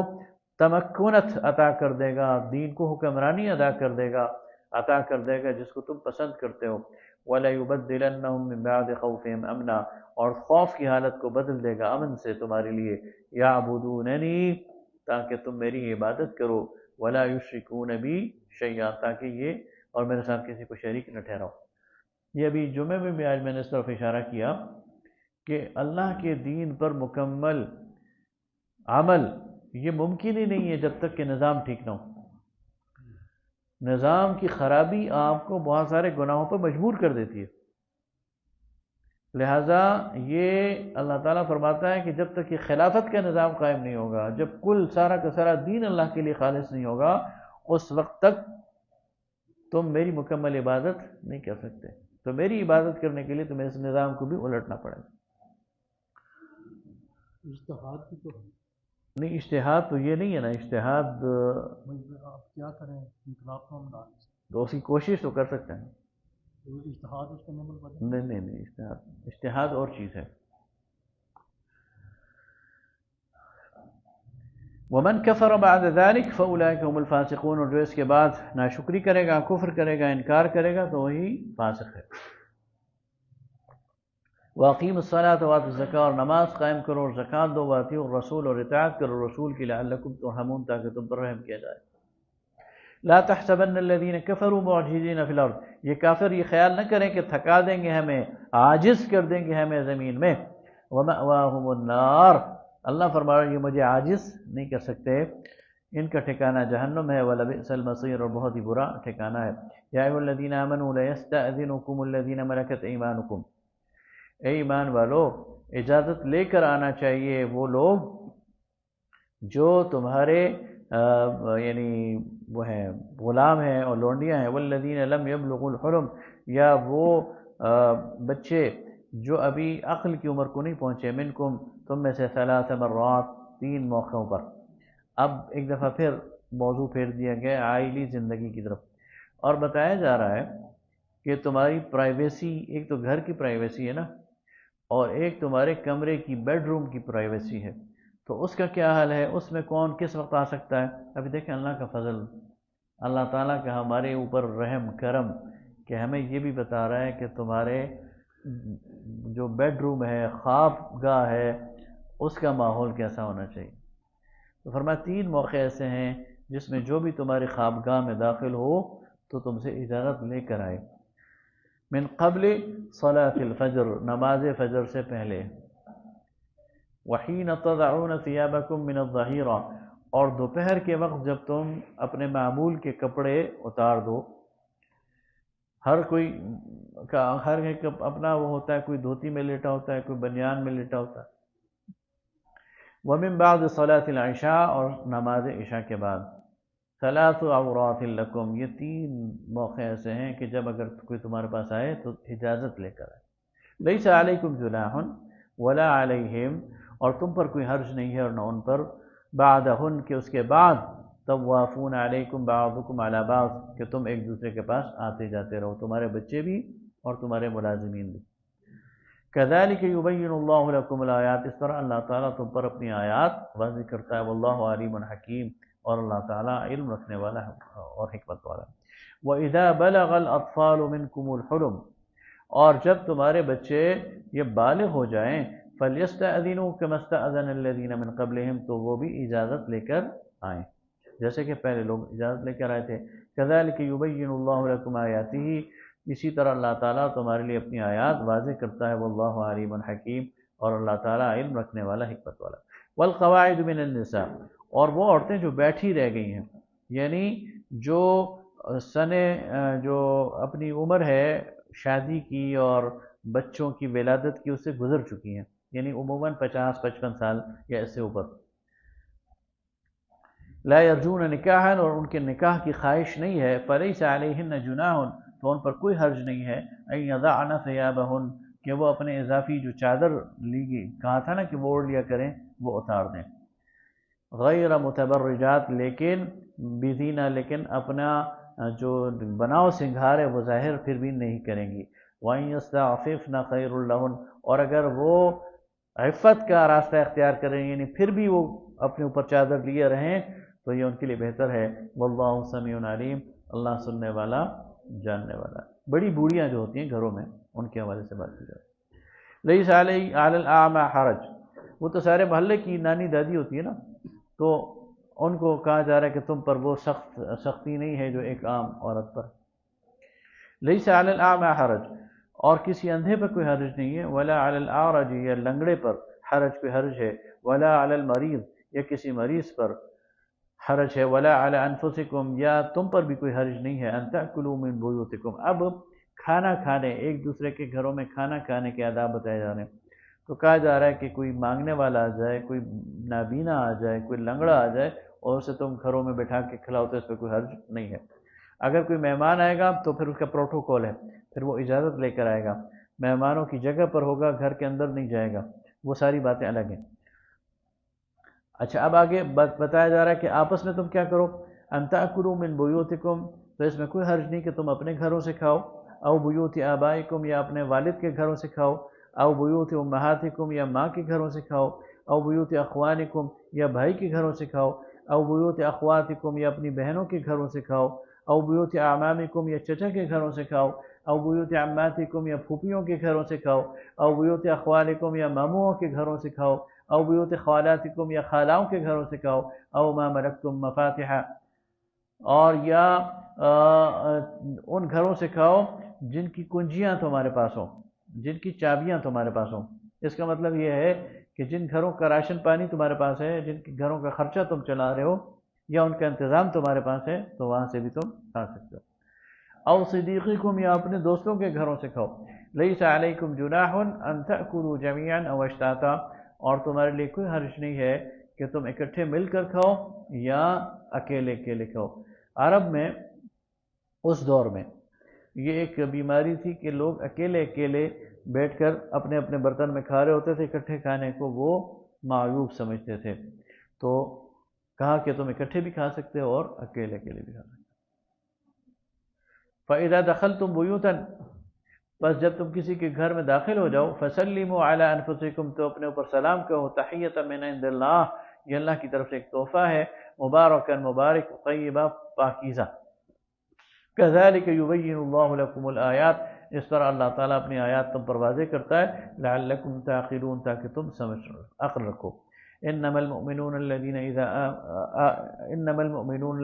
تمکنت عطا کر دے گا، دین کو حکمرانی عطا کر دے گا جس کو تم پسند کرتے ہو، وَلَيُبَدِّلَنَّهُم مِّن بَعْدِ خَوْفِهِمْ أَمْنًا اور خوف کی حالت کو بدل دے گا امن سے تمہارے لیے، يَعْبُدُونَنِي تاکہ تم میری عبادت کرو، وَلَا يُشْرِكُونَ بِي شَيْئًا تاکہ یہ اور میرے ساتھ کسی کو شریک نہ ٹھہراؤ۔ یہ ابھی جمعے میں بھی آج میں نے اس طرف اشارہ کیا کہ اللہ کے دین پر مکمل عمل یہ ممکن ہی نہیں ہے جب تک کہ نظام ٹھیک نہ ہو۔ نظام کی خرابی آپ کو بہت سارے گناہوں پر مجبور کر دیتی ہے، لہٰذا یہ اللہ تعالیٰ فرماتا ہے کہ جب تک یہ خلافت کا نظام قائم نہیں ہوگا، جب کل سارا کا سارا دین اللہ کے لیے خالص نہیں ہوگا، اس وقت تک تم میری مکمل عبادت نہیں کر سکتے۔ تو میری عبادت کرنے کے لیے تمہیں اس نظام کو بھی الٹنا پڑے گا۔ اجتہاد بھی تو نہیں، اجتہاد تو یہ نہیں ہے نا، اجتہاد آپ کیا کریں انقلاب کو ہم ڈال تو اس کی کوشش تو کر سکتے ہیں۔ اجتہاد اس کا نعمل بدل نہیں اجتہاد اور چیز ہے۔ ومن كفر بعد ذلك فاولئك هم الفاسقون اور جو اس کے بعد ناشکری کرے گا، کفر کرے گا، انکار کرے گا تو وہی فاسق ہے۔ واقیموا الصلاة وآتوا الزکاة اور نماز قائم کرو اور زکوٰۃ دو، واطیعوا الرسول اور اطاعت کرو رسول کی، لعلکم ترحمون تاکہ تم پر رحم کیا جائے۔ لا تحسبن الذین کفروا معجزین فی الارض یہ کافر یہ خیال نہ کریں کہ تھکا دیں گے ہمیں، عاجز کر دیں گے ہمیں زمین میں، ومأواہم النار اللہ فرما رہا ہے یہ مجھے عاجز نہیں کر سکتے، ان کا ٹھکانہ جہنم ہے، وَلَبِئْسَ الْمَصِيرُ اور بہت ہی برا ٹھکانہ ہے۔ یا ایھا الذین آمنوا لَیَسْتَأْذِنُکُمُ الذین ملکت ایمانکم اے ایمان والو اجازت لے کر آنا چاہیے وہ لوگ جو تمہارے یعنی وہ ہیں غلام ہیں اور لونڈیاں ہیں، والذین لم یبلغوا الحلم یا وہ بچے جو ابھی عقل کی عمر کو نہیں پہنچے، منکم تم میں سے 3 مرات 3 موقعوں پر۔ اب ایک دفعہ پھر موضوع پھیر دیا گیا عائلی زندگی کی طرف، اور بتایا جا رہا ہے کہ تمہاری پرائیویسی ایک تو گھر کی پرائیویسی ہے نا، اور ایک تمہارے کمرے کی بیڈ روم کی پرائیویسی ہے، تو اس کا کیا حال ہے، اس میں کون کس وقت آ سکتا ہے۔ ابھی دیکھیں اللہ کا فضل، اللہ تعالیٰ کا ہمارے اوپر رحم کرم کہ ہمیں یہ بھی بتا رہا ہے کہ تمہارے جو بیڈ روم ہے، خواب گاہ ہے، اس کا ماحول کیسا ہونا چاہیے۔ تو فرمایا 3 موقع ایسے ہیں جس میں جو بھی تمہارے خواب گاہ میں داخل ہو تو تم سے اجازت لے کر آئے، من قبل صلاۃ الفجر نماز فجر سے پہلے، وحین تضعون ثیابکم من الظہیرہ اور دوپہر کے وقت جب تم اپنے معمول کے کپڑے اتار دو، ہر کوئی کا ہر ایک اپنا وہ ہوتا ہے، کوئی دھوتی میں لیٹا ہوتا ہے، کوئی بنیان میں لیٹا ہوتا ہے۔ ومن بعد صلاۃ العشاء، اور نماز عشاء کے بعد، ثلاث عورات لکم، یہ 3 موقع ایسے ہیں کہ جب اگر کوئی تمہارے پاس آئے تو اجازت لے کر آئے۔ لیس علیکم جناح ولا علیہم، اور تم پر کوئی حرج نہیں ہے اور نہ ان پر، بعدہن، کہ اس کے بعد، طوافون علیکم بعضکم علی بعض، کہ تم ایک دوسرے کے پاس آتے جاتے رہو، تمہارے بچے بھی اور تمہارے ملازمین بھی۔ کذالک یبین اللہ لکم الآیات، اس طرح اللہ تعالیٰ تم پر اپنی آیات واضح کرتا ہے، واللہ علیم حکیم، اور اللہ تعالیٰ علم رکھنے والا ہے اور حکمت والا ہے۔ وَإِذَا بَلَغَ الْأَطْفَالُ مِنْكُمُ الْحُلُمَ، اور جب تمہارے بچے یہ بالغ ہو جائیں، فَلْيَسْتَأْذِنُوا كَمَا اسْتَأْذَنَ الَّذِينَ مِنْ قَبْلِهِمْ، تو وہ بھی اجازت لے کر آئیں جیسے کہ پہلے لوگ اجازت لے کر آئے تھے۔ كَذَلِكَ يُبَيِّنُ اللَّهُ لَكُمْ آيَاتِهِ، اسی طرح اللہ تعالیٰ تمہارے لیے اپنی آیات واضح کرتا ہے، واللہ علیم حکیم، اور اللہ تعالیٰ علم رکھنے والا، حکمت والا۔ والقواعد من النساء، اور وہ عورتیں جو بیٹھی رہ گئی ہیں، یعنی جو جو اپنی عمر ہے شادی کی اور بچوں کی ولادت کی، اس سے گزر چکی ہیں، یعنی عموماً 50-55 سال یا اس سے اوپر، لا یرجون نکاحا، اور ان کے نکاح کی خواہش نہیں ہے، فلیس علیہن جناح، تو ان پر کوئی حرج نہیں ہے، ان یضعن ثیابہن، کہ وہ اپنے اضافی جو چادر کہا تھا نا کہ وہ اوڑھ لیا کریں، وہ اتار دیں، غیر متبرجات، لیکن بزینہ، لیکن اپنا جو بناؤ سنگھار ہے وہ ظاہر پھر بھی نہیں کریں گی، وَإِن يَسْتَعْفِفْنَ خَيْرٌ لَهُنَّ، اور اگر وہ عفت کا راستہ اختیار کریں، یعنی پھر بھی وہ اپنے اوپر چادر لیے رہیں، تو یہ ان کے لیے بہتر ہے، واللہ سمیع علیم، اللہ سننے والا جاننے والا۔ بڑی بوڑھیاں جو ہوتی ہیں گھروں میں، ان کے حوالے سے بات کی جائے۔ لیس علی الاعمى حرج، وہ تو سارے محلے کی نانی دادی ہوتی ہے نا، تو ان کو کہا جا رہا ہے کہ تم پر وہ سختی نہیں ہے جو ایک عام عورت پر۔ لیس علی الاعمى حرج، اور کسی اندھے پر کوئی حرج نہیں ہے، ولا علی الاعرج، یا لنگڑے پر حرج، کوئی حرج ہے، ولا علی المریض، یا کسی مریض پر حرج ہے، ولا علی انفسکم، یا تم پر بھی کوئی حرج نہیں ہے، ان تأکلوا من بیوتکم، اب کھانا کھانے، ایک دوسرے کے گھروں میں کھانا کھانے کے آداب بتائے جا رہے ہیں، تو کہا جا رہا ہے کہ کوئی مانگنے والا آ جائے، کوئی نابینا آ جائے، کوئی لنگڑا آ جائے، اور اسے تم گھروں میں بٹھا کے کھلاؤ، تو اس پہ کوئی حرج نہیں ہے۔ اگر کوئی مہمان آئے گا تو پھر اس کا پروٹوکول ہے، پھر وہ اجازت لے کر آئے گا، مہمانوں کی جگہ پر ہوگا، گھر کے اندر نہیں جائے گا، وہ ساری باتیں الگ ہیں۔ اچھا، اب آگے بتایا جا رہا ہے کہ آپس میں تم کیا کرو، ان تأکلوا من بیوتکم، تو اس میں کوئی حرج نہیں کہ تم اپنے گھروں سے کھاؤ، او بیوت آبائکم، یا اپنے والد کے گھروں سے کھاؤ، او بیوت امہاتکم، یا ماں کے گھروں سے کھاؤ، او بیوت اخوانکم، یا بھائی کے گھروں سے کھاؤ، او بیوت اخواتکم، یا اپنی بہنوں کے گھروں سے کھاؤ، او بیوت اعمامکم، یا چچا کے گھروں سے کھاؤ، او بیوت عماتکم، یا پھوپھیوں کے گھروں سے کھاؤ، او بیوت اخوالکم، یا ماموں کے گھروں سے کھاؤ، او بیوت خوالاتکم، یا خالاؤں کے گھروں سے کھاؤ، او ما ملکتم مفاتحہ، اور یا ان گھروں سے کھاؤ جن کی کنجیاں تمہارے پاس ہوں، جن کی چابیاں تمہارے پاس ہوں۔ اس کا مطلب یہ ہے کہ جن گھروں کا راشن پانی تمہارے پاس ہے، جن کے گھروں کا خرچہ تم چلا رہے ہو، یا ان کا انتظام تمہارے پاس ہے، تو وہاں سے بھی تم کھا سکتے ہو۔ او صدیقکم، یا اپنے دوستوں کے گھروں سے کھاؤ۔ لیس علیکم جناح ان تأکلوا جمیعا او اشتاتا، اور تمہارے لیے کوئی حرج نہیں ہے کہ تم اکٹھے مل کر کھاؤ یا اکیلے اکیلے کھاؤ۔ عرب میں اس دور میں یہ ایک بیماری تھی کہ لوگ اکیلے اکیلے بیٹھ کر اپنے اپنے برتن میں کھا رہے ہوتے تھے، اکٹھے کھانے کو وہ معیوب سمجھتے تھے، تو کہا کہ تم اکٹھے بھی کھا سکتے ہو اور اکیلے اکیلے بھی کھا سکتے ہو۔ فَإِذَا دَخَلْتُمْ بُيُوتًا، بس جب تم کسی کے گھر میں داخل ہو جاؤ، فَسَلِّمُوا عَلَىٰ أَنفُسِكُمْ، تو اپنے اوپر سلام کہو، تَحِيَّةً مِنْ عِنْدِ اللَّهِ، یہ اللہ کی طرف سے ایک تحفہ ہے، مبارکاً، مبارک، طیبہ، پاکیزہ۔ كَذَلِكَ يُبَيِّنُ اللَّهُ لَكُمُ الْآيَاتِ، اس طرح اللہ تعالیٰ اپنی آیات تم پر واضح کرتا ہے، لَعَلَّكُمْ تَعْقِلُونَ، تاکہ تم سمجھ عقل رکھو۔ إنما المؤمنون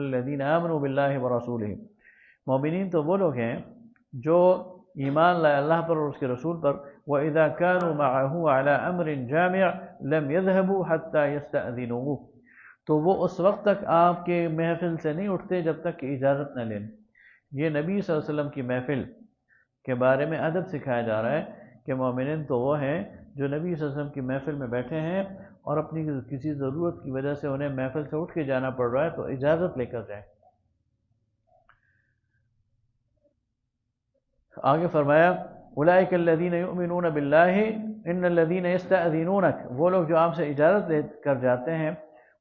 الذين آمنوا بالله ورسوله، مومنین تو وہ لوگ ہیں جو ایمان لائے اللہ پر اور اس کے رسول پر، وَإِذَا كَانُوا مَعَهُ عَلَىٰ أَمْرٍ جَامِعٍ لَمْ يَذْهَبُوا حَتَّى يَسْتَأْذِنُوهُ، تو وہ اس وقت تک آپ کے محفل سے نہیں اٹھتے جب تک کہ اجازت نہ لیں۔ یہ نبی صلی اللہ علیہ وسلم کی محفل کے بارے میں ادب سکھایا جا رہا ہے کہ مومنین تو وہ ہیں جو نبی صلی اللہ علیہ وسلم کی محفل میں بیٹھے ہیں اور اپنی کسی ضرورت کی وجہ سے انہیں محفل سے اٹھ کے جانا پڑ رہا ہے تو اجازت لے کر جائیں۔ آگے فرمایا اولئک الذین یؤمنون باللہ ان الذین یستأذنونک، وہ لوگ جو آپ سے اجازت لے کر جاتے ہیں،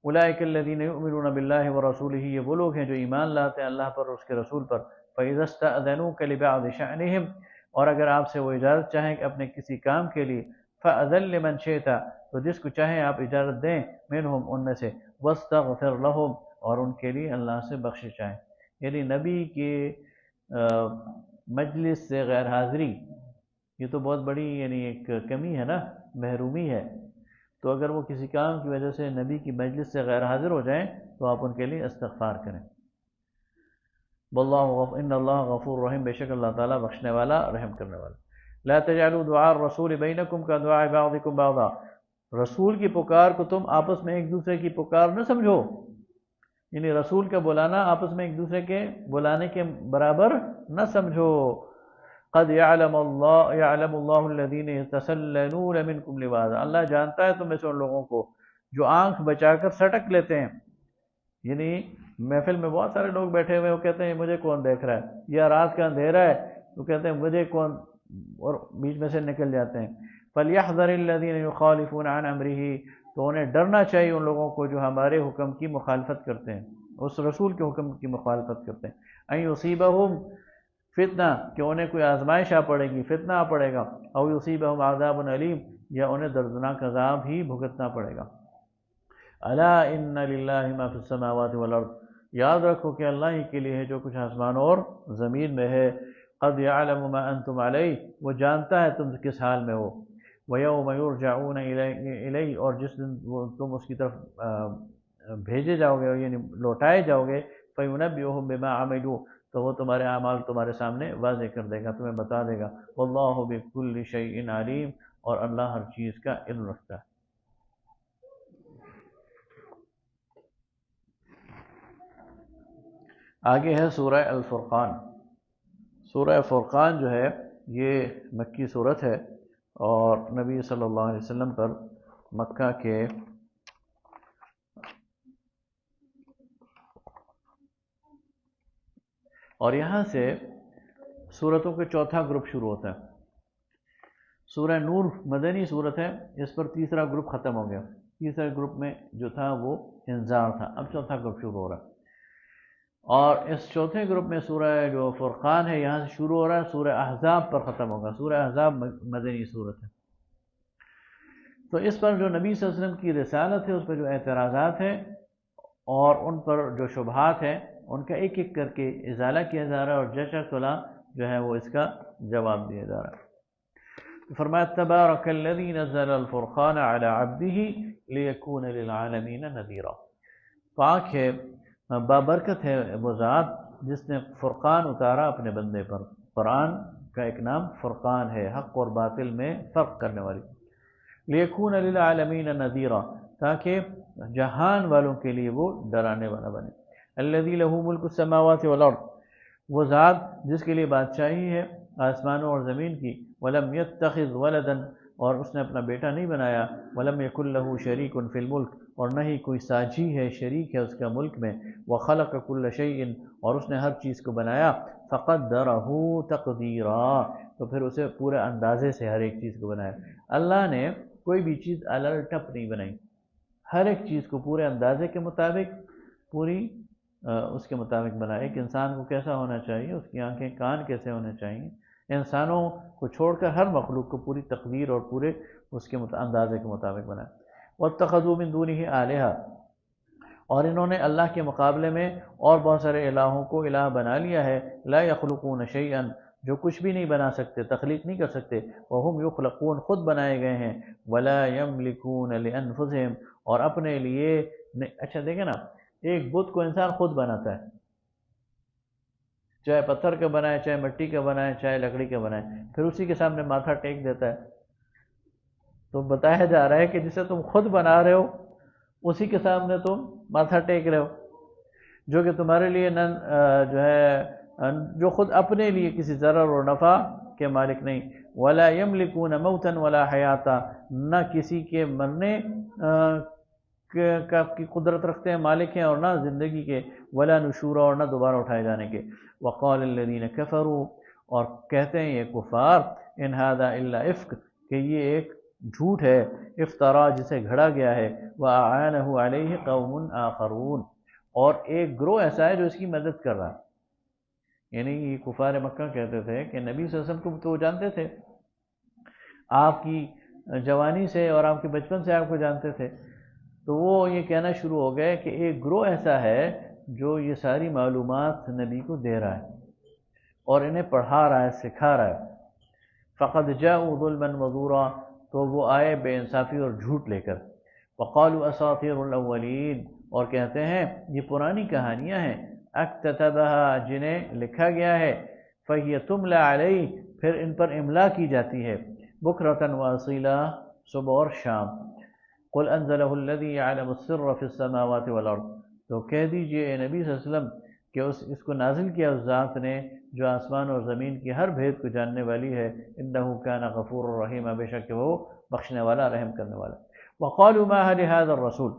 اولئک الذین یؤمنون باللہ ورسولہ، یہ وہ لوگ ہیں جو ایمان لاتے ہیں اللہ پر اور اس کے رسول پر۔ فإذا استأذنوک لبعض شأنہم، اور اگر آپ سے وہ اجازت چاہیں کہ اپنے کسی کام کے لیے، فأذن لمن شئت، تو جس کو چاہیں آپ اجازت دیں، منہم ان میں سے، واستغفر لہم، اور ان کے لیے اللہ سے بخشش چاہیں۔ یعنی نبی کے مجلس سے غیر حاضری یہ تو بہت بڑی یعنی ایک کمی ہے نا، محرومی ہے، تو اگر وہ کسی کام کی وجہ سے نبی کی مجلس سے غیر حاضر ہو جائیں تو آپ ان کے لیے استغفار کریں۔ واللہ ان اللہ غفور رحیم، بے شک اللہ تعالیٰ بخشنے والا رحم کرنے والا۔ لا تجعلوا دعاء الرسول بینکم کدعاء بعضکم بعضا، رسول کی پکار کو تم آپس میں ایک دوسرے کی پکار نہ سمجھو، یعنی رسول کا بلانا آپس میں ایک دوسرے کے بلانے کے برابر نہ سمجھو۔ قد يعلم اللہ الذین يتسللون منکم لواذا، اللہ جانتا ہے تم میں سے ان لوگوں کو جو آنکھ بچا کر سٹک لیتے ہیں، یعنی محفل میں بہت سارے لوگ بیٹھے ہوئے وہ کہتے ہیں مجھے کون دیکھ رہا ہے، یا رات کا اندھیرا ہے تو کہتے ہیں مجھے کون، اور بیچ میں سے نکل جاتے ہیں۔ فَلْيَحْذَرِ الَّذِينَ يُخَالِفُونَ عَنْ أَمْرِهِ، تو انہیں ڈرنا چاہیے ان لوگوں کو جو ہمارے حکم کی مخالفت کرتے ہیں، اس رسول کے حکم کی مخالفت کرتے ہیں۔ أَن يُصِيبَهُمْ فتنہ، کہ انہیں کوئی آزمائش آ پڑے گی، فتنہ آ پڑے گا، او یصیبہم عذاب علیم، یا انہیں دردناک عذاب ہی بھگتنا پڑے گا۔ الا ان للہ ما فی السماوات والارض، یاد رکھو کہ اللہ ہی کے لیے ہے جو کچھ آسمان اور زمین میں ہے۔ قد یعلم ما انتم علیہ، وہ جانتا ہے تم کس حال میں ہو۔ ویوم یرجعون الیہ، اور جس دن تم اس کی طرف بھیجے جاؤ گے یعنی لوٹائے جاؤ گے، فینبئہم بما عملوا، تو وہ تمہارے اعمال تمہارے سامنے واضح کر دے گا، تمہیں بتا دے گا۔ واللہ بکل شیء علیم، اور اللہ ہر چیز کا علم رکھتا ہے۔ آگے ہے سورہ الفرقان۔ سورہ فرقان جو ہے یہ مکی صورت ہے، اور نبی صلی اللہ علیہ وسلم پر مکہ کے اور یہاں سے سورتوں کے چوتھا گروپ شروع ہوتا ہے۔ سورہ نور مدنی صورت ہے، اس پر تیسرا گروپ ختم ہو گیا، تیسرے گروپ میں جو تھا وہ انذار تھا، اب چوتھا گروپ شروع ہو رہا ہے، اور اس چوتھے گروپ میں سورہ جو فرقان ہے یہاں سے شروع ہو رہا ہے، سورہ احزاب پر ختم ہوگا۔ سورہ احزاب مدنی صورت ہے، تو اس پر جو نبی صلی اللہ علیہ وسلم کی رسالت ہے اس پر جو اعتراضات ہیں اور ان پر جو شبہات ہیں ان کا ایک ایک کر کے ازالہ کیا جا رہا ہے، اور جشع صلاح جو ہے وہ اس کا جواب دیا جا رہا ہے۔ فرمایا تبارک الذی نزل الفرقان علی عبدہ لیکون للعالمین نذیرا، پاک ہے بابرکت ہے وہ ذات جس نے فرقان اتارا اپنے بندے پر۔ قرآن کا ایک نام فرقان ہے، حق اور باطل میں فرق کرنے والی۔ لیکون للعالمین نذیرا، تاکہ جہان والوں کے لیے وہ ڈرانے والا بنے۔ الذی لہ ملک السماوات والارض، وہ ذات جس کے لیے بادشاہی ہے آسمانوں اور زمین کی۔ ولم یتخذ ولدا، اور اس نے اپنا بیٹا نہیں بنایا۔ ولم یکن لہ شریک فی الملک، اور نہ ہی کوئی ساجی ہے، شریک ہے اس کا ملک میں۔ وخلق کل شیء، اور اس نے ہر چیز کو بنایا۔ فقدرہ تقدیرا، تو پھر اسے پورے اندازے سے ہر ایک چیز کو بنایا۔ اللہ نے کوئی بھی چیز الٹپ نہیں بنائی، ہر ایک چیز کو پورے اندازے کے مطابق، پوری اس کے مطابق بنایا۔ ایک انسان کو کیسا ہونا چاہیے، اس کی آنکھیں کان کیسے ہونے چاہیے، انسانوں کو چھوڑ کر ہر مخلوق کو پوری تقدیر اور پورے اس کے اندازے کے مطابق بنایا۔ وَاتَّخَذُوا مِن دُونِهِ آلِهَةً، اور انہوں نے اللہ کے مقابلے میں اور بہت سارے الہوں کو الہ بنا لیا ہے۔ لا يخلقون شیئا، جو کچھ بھی نہیں بنا سکتے، تخلیق نہیں کر سکتے۔ وَهُمْ يخلقون، خود بنائے گئے ہیں۔ وَلا يَمْلِكُونَ لِأَنفُسِهِمْ، اور اپنے لیے اچھا دیکھیں نا، ایک بت کو انسان خود بناتا ہے، چاہے پتھر کا بنائے، چاہے مٹی کا بنائے، چاہے لکڑی کا بنائے، پھر اسی کے سامنے ماتھا ٹیک دیتا ہے۔ تو بتایا جا رہا ہے کہ جسے تم خود بنا رہے ہو اسی کے سامنے تم ماتھا ٹیک رہے ہو، جو کہ تمہارے لیے جو ہے جو خود اپنے لیے کسی ضرر اور نفع کے مالک نہیں۔ ولا یملکون موتا ولا حیاتا، نہ کسی کے مرنے کی قدرت رکھتے ہیں، مالک ہیں، اور نہ زندگی کے، ولا نشورا، اور نہ دوبارہ اٹھائے جانے کے۔ وقال الذین کفروا، اور کہتے ہیں یہ کفار، ان ھذا الا افک، کہ یہ ایک جھوٹ ہے، افترا جسے گھڑا گیا ہے، واعانہ علیہ قوم آخرون، اور ایک گروہ ایسا ہے جو اس کی مدد کر رہا ہے۔ یعنی یہ کفار مکہ کہتے تھے کہ نبی صلی اللہ علیہ وسلم کو تو وہ جانتے تھے، آپ کی جوانی سے اور آپ کے بچپن سے آپ کو جانتے تھے، تو وہ یہ کہنا شروع ہو گئے کہ ایک گروہ ایسا ہے جو یہ ساری معلومات نبی کو دے رہا ہے اور انہیں پڑھا رہا ہے، سکھا رہا ہے۔ فقد جاءوا ظلما وزورا، تو وہ آئے بے انصافی اور جھوٹ لے کر۔ وقالوا اساطیر الاولین، اور کہتے ہیں یہ پرانی کہانیاں ہیں، اکتتبها، جنہیں لکھا گیا ہے، فہی تملی علیہ، پھر ان پر املا کی جاتی ہے، بکرۃ واصیلا، صبح اور شام۔ قل انزلہ الذی یعلم السر فی السماوات والارض، تو کہہ دیجئے اے نبی صلی اللہ علیہ وسلم کہ اس کو نازل کیا اس ذات نے جو آسمان اور زمین کی ہر بھید کو جاننے والی ہے، انہ کان غفور الرحیم، بے شک وہ بخشنے والا، رحم کرنے والا۔ وقالوا ما لهذا الرسول،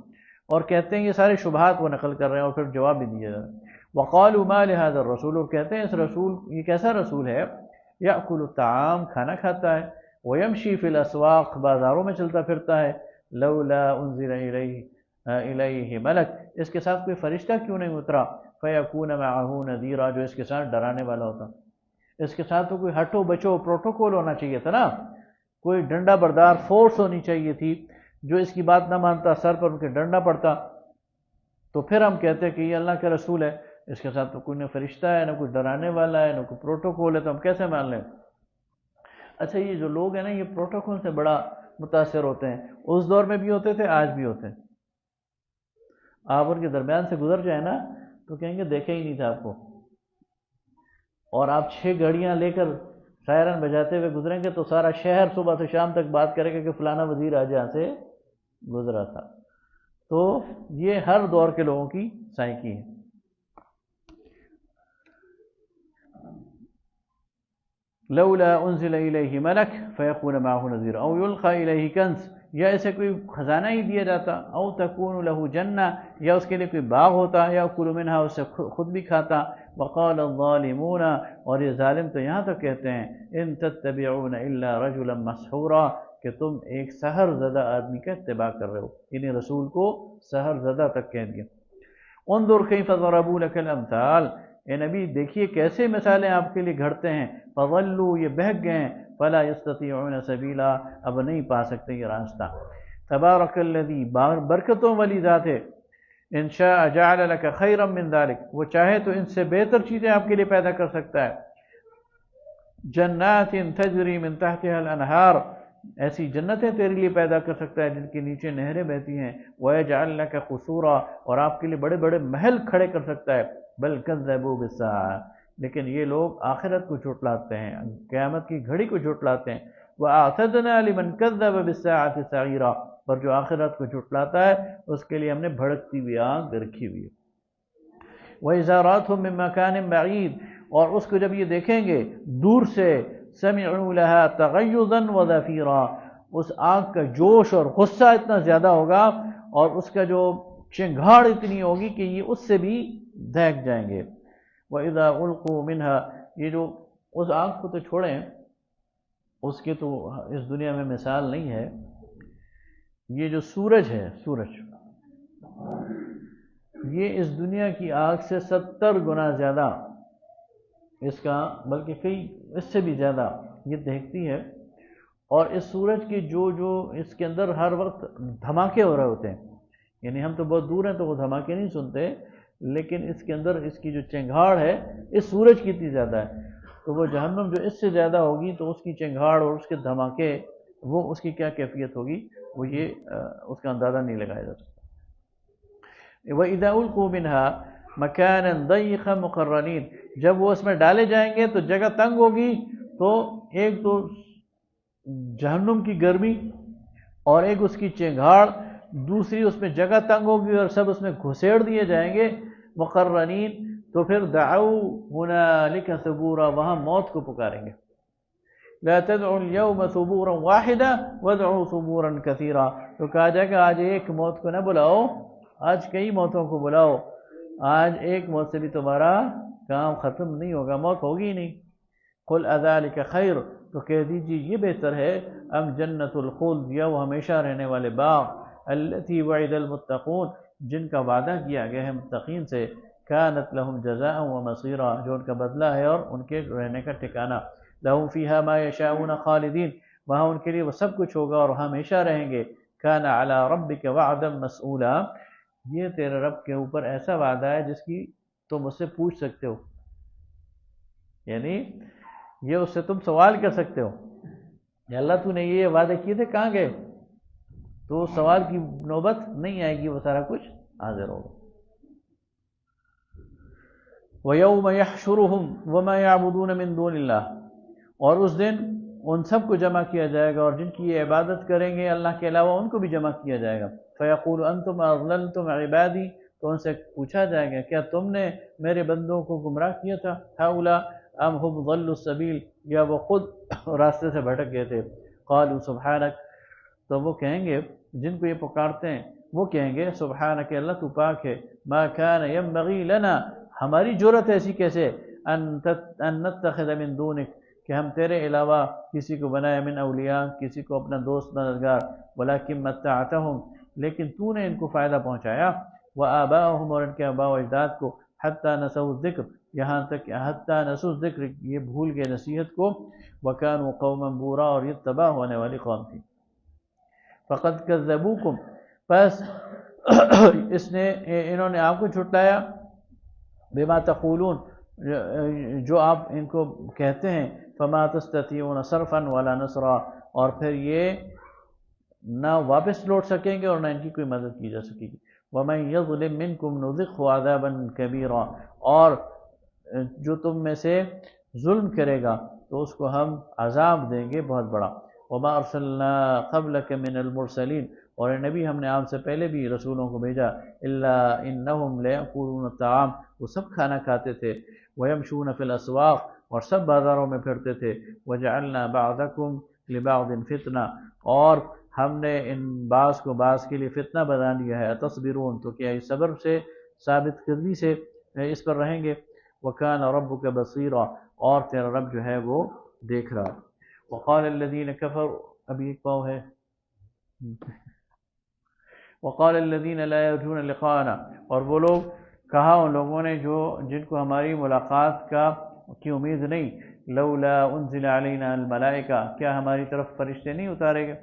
اور کہتے ہیں یہ سارے شبہات وہ نقل کر رہے ہیں اور پھر جواب بھی دیا جا رہا ہے۔ وقالوا ما لهذا الرسول، اور کہتے ہیں اس رسول، یہ کیسا رسول ہے، یاکل الطعام، کھانا کھاتا ہے، ویمشی فی الاسواق، بازاروں میں چلتا پھرتا ہے، لولا انزل الیہ ملک، اس کے ساتھ کوئی فرشتہ کیوں نہیں اترا، فیکون معہ نذیرا، جو اس کے ساتھ ڈرانے والا ہوتا۔ اس کے ساتھ تو کوئی ہٹو بچو پروٹوکول ہونا چاہیے تھا نا، کوئی ڈنڈا بردار فورس ہونی چاہیے تھی، جو اس کی بات نہ مانتا سر پر ان کے ڈنڈا پڑتا، تو پھر ہم کہتے کہ یہ اللہ کا رسول ہے۔ اس کے ساتھ تو کوئی نہ فرشتہ ہے، نہ کوئی ڈرانے والا ہے، نہ کوئی پروٹوکول ہے، تو ہم کیسے مان لیں؟ اچھا، یہ جو لوگ ہیں نا، یہ پروٹوکول سے بڑا متاثر ہوتے ہیں، اس دور میں بھی ہوتے تھے، آج بھی ہوتے ہیں۔ آپ ان کے درمیان سے گزر جائیں نا تو کہیں گے دیکھا ہی نہیں تھا آپ کو، اور آپ 6 گھڑیاں لے کر سائرن بجاتے ہوئے گزریں گے تو سارا شہر صبح سے شام تک بات کرے گا کہ فلانا وزیر آج یہاں سے گزرا تھا۔ تو یہ ہر دور کے لوگوں کی سائیکی ہے۔ لولا انزل الیہ ملک فیکون معہ نذیر او یلقى الیہ کنز، یا اسے کوئی خزانہ ہی دیا جاتا، او تکون لہ جنہ، یا اس کے لیے کوئی باغ ہوتا، یاکل منہا، اسے خود بھی کھاتا۔ وقال الظالمون، اور یہ ظالم تو یہاں تک کہتے ہیں، ان تتبعون الا رجلا مسحورا، کہ تم ایک سحر زدہ آدمی کا اتباع کر رہے ہو، یعنی رسول کو سحر زدہ تک کہہ دیا۔ انظر کیف ضربوا لک الامثال، اے نبی دیکھیے کیسے مثالیں آپ کے لیے گھڑتے ہیں، فضلوا، یہ بہک گئے ہیں، فلا یستطیعون سبیلا، اب نہیں پا سکتے یہ راستہ۔ تبارک الذی، برکتوں والی ذات ہے، ان شاء جعل لک خیرا من ذلک، وہ چاہے تو ان سے بہتر چیزیں آپ کے لیے پیدا کر سکتا ہے۔ جنات تجری من تحتها الانہار، ایسی جنتیں تیرے لیے پیدا کر سکتا ہے جن کے نیچے نہریں بہتی ہیں۔ وَيَجْعَلْ لَكَ قُصُورًا، اور آپ کے لیے بڑے بڑے محل کھڑے کر سکتا ہے۔ بل كَذَّبُوا بِالسَّاعَةِ، لیکن یہ لوگ آخرت کو جھٹلاتے ہیں، قیامت کی گھڑی کو جھٹلاتے ہیں۔ وَأَعْتَدْنَا لِمَنْ كَذَّبَ بِالسَّاعَةِ سَعِيرًا، پر جو آخرت کو جھٹلاتا ہے اس کے لیے ہم نے بھڑکتی ہوئی آگ رکھی ہوئی ہے۔ وَإِذَا رَأَتْهُم مِّن مَّكَانٍ بَعِيدٍ، اور اس کو جب یہ دیکھیں گے دور سے، سَمِعُوا لَهَا تَغَيُّظًا وَزَفِيرًا، اس آگ کا جوش اور غصہ اتنا زیادہ ہوگا اور اس کا جو چنگھاڑ اتنی ہوگی کہ یہ اس سے بھی دہک جائیں گے۔ وَإِذَا أُلْقُوا مِنْهَا، یہ جو اس آگ کو تو چھوڑیں، اس کی تو اس دنیا میں مثال نہیں ہے۔ یہ جو سورج ہے، سورج یہ اس دنیا کی آگ سے 70 گنا زیادہ اس کا، بلکہ کئی اس سے بھی زیادہ یہ دہکتی ہے۔ اور اس سورج کی جو اس کے اندر ہر وقت دھماکے ہو رہے ہوتے ہیں، یعنی ہم تو بہت دور ہیں تو وہ دھماکے نہیں سنتے، لیکن اس کے اندر اس کی جو چنگھاڑ ہے اس سورج کی اتنی زیادہ ہے، تو وہ جہنم جو اس سے زیادہ ہوگی تو اس کی چنگھاڑ اور اس کے دھماکے، وہ اس کی کیا کیفیت ہوگی، وہ یہ اس کا اندازہ نہیں لگایا جا سکتا۔ وَإِذَا أُلْقُوا مِنْهَا مَكَانًا ضَيِّقًا مُقَرَّنِينَ، جب وہ اس میں ڈالے جائیں گے تو جگہ تنگ ہوگی، تو ایک تو جہنم کی گرمی اور ایک اس کی چنگھاڑ دوسری اس میں جگہ تنگ ہوگی اور سب اس میں گھسیڑ دیے جائیں گے مقرنین، تو پھر دعو ہنالک ثبورا، وہاں موت کو پکاریں گے. لا تدعوا اليوم ثبورا واحدا وادعوا ثبورا كثيرا، تو کہا جائے کہ آج ایک موت کو نہ بلاؤ، آج کئی موتوں کو بلاؤ، آج ایک موت سے بھی تمہارا کام ختم نہیں ہوگا، موت ہوگی ہی نہیں. قل اذالک خیر، تو کہہ دیجیے یہ بہتر ہے، ام جنت الخلد، یا وہ ہمیشہ رہنے والے باغ، التی وعد المتقون، جن کا وعدہ کیا گیا ہے متقین سے، کانت لہم جزاء و مصیرا، جو ان کا بدلہ ہے اور ان کے رہنے کا ٹھکانہ. لہم فیہا ما یشاؤون خالدین، وہاں ان کے لیے وہ سب کچھ ہوگا اور ہمیشہ رہیں گے. کان علی ربک وعدا مسئولا، یہ تیرے رب کے اوپر ایسا وعدہ ہے جس کی تم اس سے پوچھ سکتے ہو، یعنی یہ اس سے تم سوال کر سکتے ہو کہ اللہ تو نے یہ وعدے کیے تھے کہاں گئے، تو سوال کی نوبت نہیں آئے گی، وہ سارا کچھ حاضر ہوگا. وَيَوْمَ يَحْشُرُهُمْ وَمَا يَعْبُدُونَ مِن دُونِ اللَّهِ، اور اس دن ان سب کو جمع کیا جائے گا اور جن کی یہ عبادت کریں گے اللہ کے علاوہ ان کو بھی جمع کیا جائے گا. فَيَقُولُ أَنْتُمْ أَضْلَلْتُمْ عِبَادِي، تو ان سے پوچھا جائے گا کیا تم نے میرے بندوں کو گمراہ کیا تھا، هَؤُلَاء أَمْ هُمْ ضَلُّوا السَّبِيلَ، یا وہ خود راستے سے بھٹک گئے تھے. قَالُوا سُبْحَانَكَ، تو وہ کہیں گے جن کو یہ پکارتے ہیں وہ کہیں گے سبحانک، اللہ تو پاک ہے، ما كان ينبغي لنا، ہماری جرأت ایسی کیسے، ان نتخذ من دونک، کہ ہم تیرے علاوہ کسی کو بنائے، من اولیاء، کسی کو اپنا دوست مددگار، ولکن متعتہم، لیکن تو نے ان کو فائدہ پہنچایا، وآباؤہم، اور ان کے آباء و اجداد کو، حتی نسوا الذکر، یہاں تک کہ حتی نسوا الذکر، یہ بھول گئے نصیحت کو، وکانوا قوما بورا، اور یہ تباہ ہونے والی قوم تھی. فقد کذبوکم، پس انہوں نے آپ کو جھٹلایا، بما تقولون، جو آپ ان کو کہتے ہیں، فما تستطيعون صرفا ولا نصرا، اور پھر یہ نہ واپس لوٹ سکیں گے اور نہ ان کی کوئی مدد کی جا سکے گی. ومن يظلم منكم نذقه عذابا كبيرا، اور جو تم میں سے ظلم کرے گا تو اس کو ہم عذاب دیں گے بہت بڑا. وما ارسلنا قبلك من المرسلين، اور نبی ہم نے آپ سے پہلے بھی رسولوں کو بھیجا، الا انهم ليأكلون الطعام، وہ سب کھانا کھاتے تھے، ويمشون في الاسواق، اور سب بازاروں میں پھرتے تھے، وجعلنا بعضكم لبعض فتنہ، اور ہم نے ان بعض کو بعض کے لیے فتنہ بنا دیا ہے. اتصبرون، تو کیا اس صبر سے ثابت قدمی سے اس پر رہیں گے. وکان ربک بصیرا، اور تیرا رب جو ہے وہ دیکھ رہا. وقال الذین کفروا، ابھی ایک پاؤ ہے. وقال الذین لا یرجون لقاءنا، اور وہ لوگ کہا ان لوگوں نے جن کو ہماری ملاقات کی امید نہیں، لولا انزل علینا الملائکہ، کیا ہماری طرف فرشتے نہیں اتارے گے،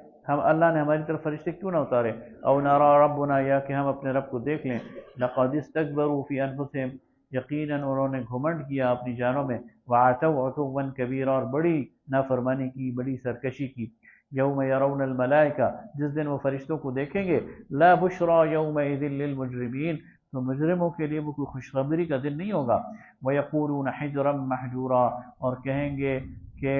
اللہ نے ہماری طرف فرشتے کیوں نہ اتارے، او نرى ربنا، یا کہ ہم اپنے رب کو دیکھ لیں. لقد استکبروا فی انفسہم، یقیناً انہوں نے گھمنڈ کیا اپنی جانوں میں، وعتوا عتوا کبیرا، اور بڑی نافرمانی کی، بڑی سرکشی کی. یوم یرون الملائکہ، جس دن وہ فرشتوں کو دیکھیں گے، لا بشرا یومئذ للمجرمین، تو مجرموں کے لیے وہ کوئی خوشخبری کا دن نہیں ہوگا. وَيَقُولُونَ حِجْرًا مَحْجُورًا، اور کہیں گے کہ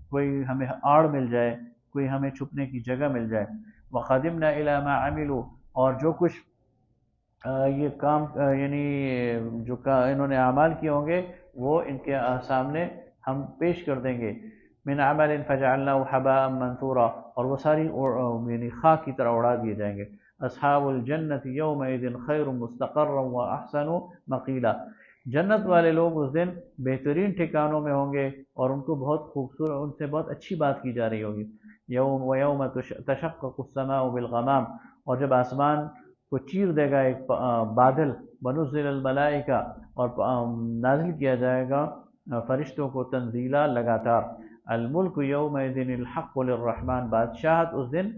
کوئی ہمیں آڑ مل جائے، کوئی ہمیں چھپنے کی جگہ مل جائے. وَقَدِمْنَا إِلَى مَا عَمِلُوا، اور جو کچھ یہ کام یعنی جو انہوں نے اعمال کیے ہوں گے وہ ان کے سامنے ہم پیش کر دیں گے. من عمل فجعلناه حباء منثورا، اور وہ ساری یعنی خاک کی طرح اڑا دیے جائیں گے. اصحاب الجنت یومئذ خیر مستقرا واحسن مقیلا، جنت والے لوگ اس دن بہترین ٹھکانوں میں ہوں گے اور ان کو بہت خوبصورت، ان سے بہت اچھی بات کی جا رہی ہوگی. یوم تشقق السماء بالغمام، اور جب آسمان کو چیر دے گا ایک بادل. ونزل الملائکہ، اور نازل کیا جائے گا فرشتوں کو تنزیلا، لگاتار. الملک یومئذ الحق للرحمن، بادشاہت اس دن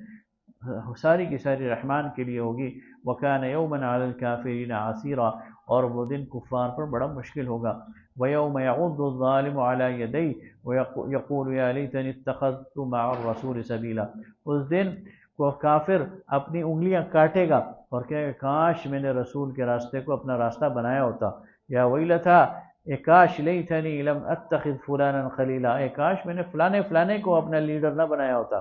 ساری کی ساری رحمان کے لیے ہوگی. وکان یوما علی الکافرین عسیرا، اور وہ دن کفار پر بڑا مشکل ہوگا. ویوم یعض الظالم علی یدیہ یقول یا لیتنی اتخذت مع الرسول سبیلا، اس دن وہ کافر اپنی انگلیاں کاٹے گا اور کہے گا کاش میں نے رسول کے راستے کو اپنا راستہ بنایا ہوتا. یا ویلتھا، اے کاش، لیتنی لم اتخذ فلانا خلیلا، اے کاش میں نے فلانے کو اپنا لیڈر نہ بنایا ہوتا.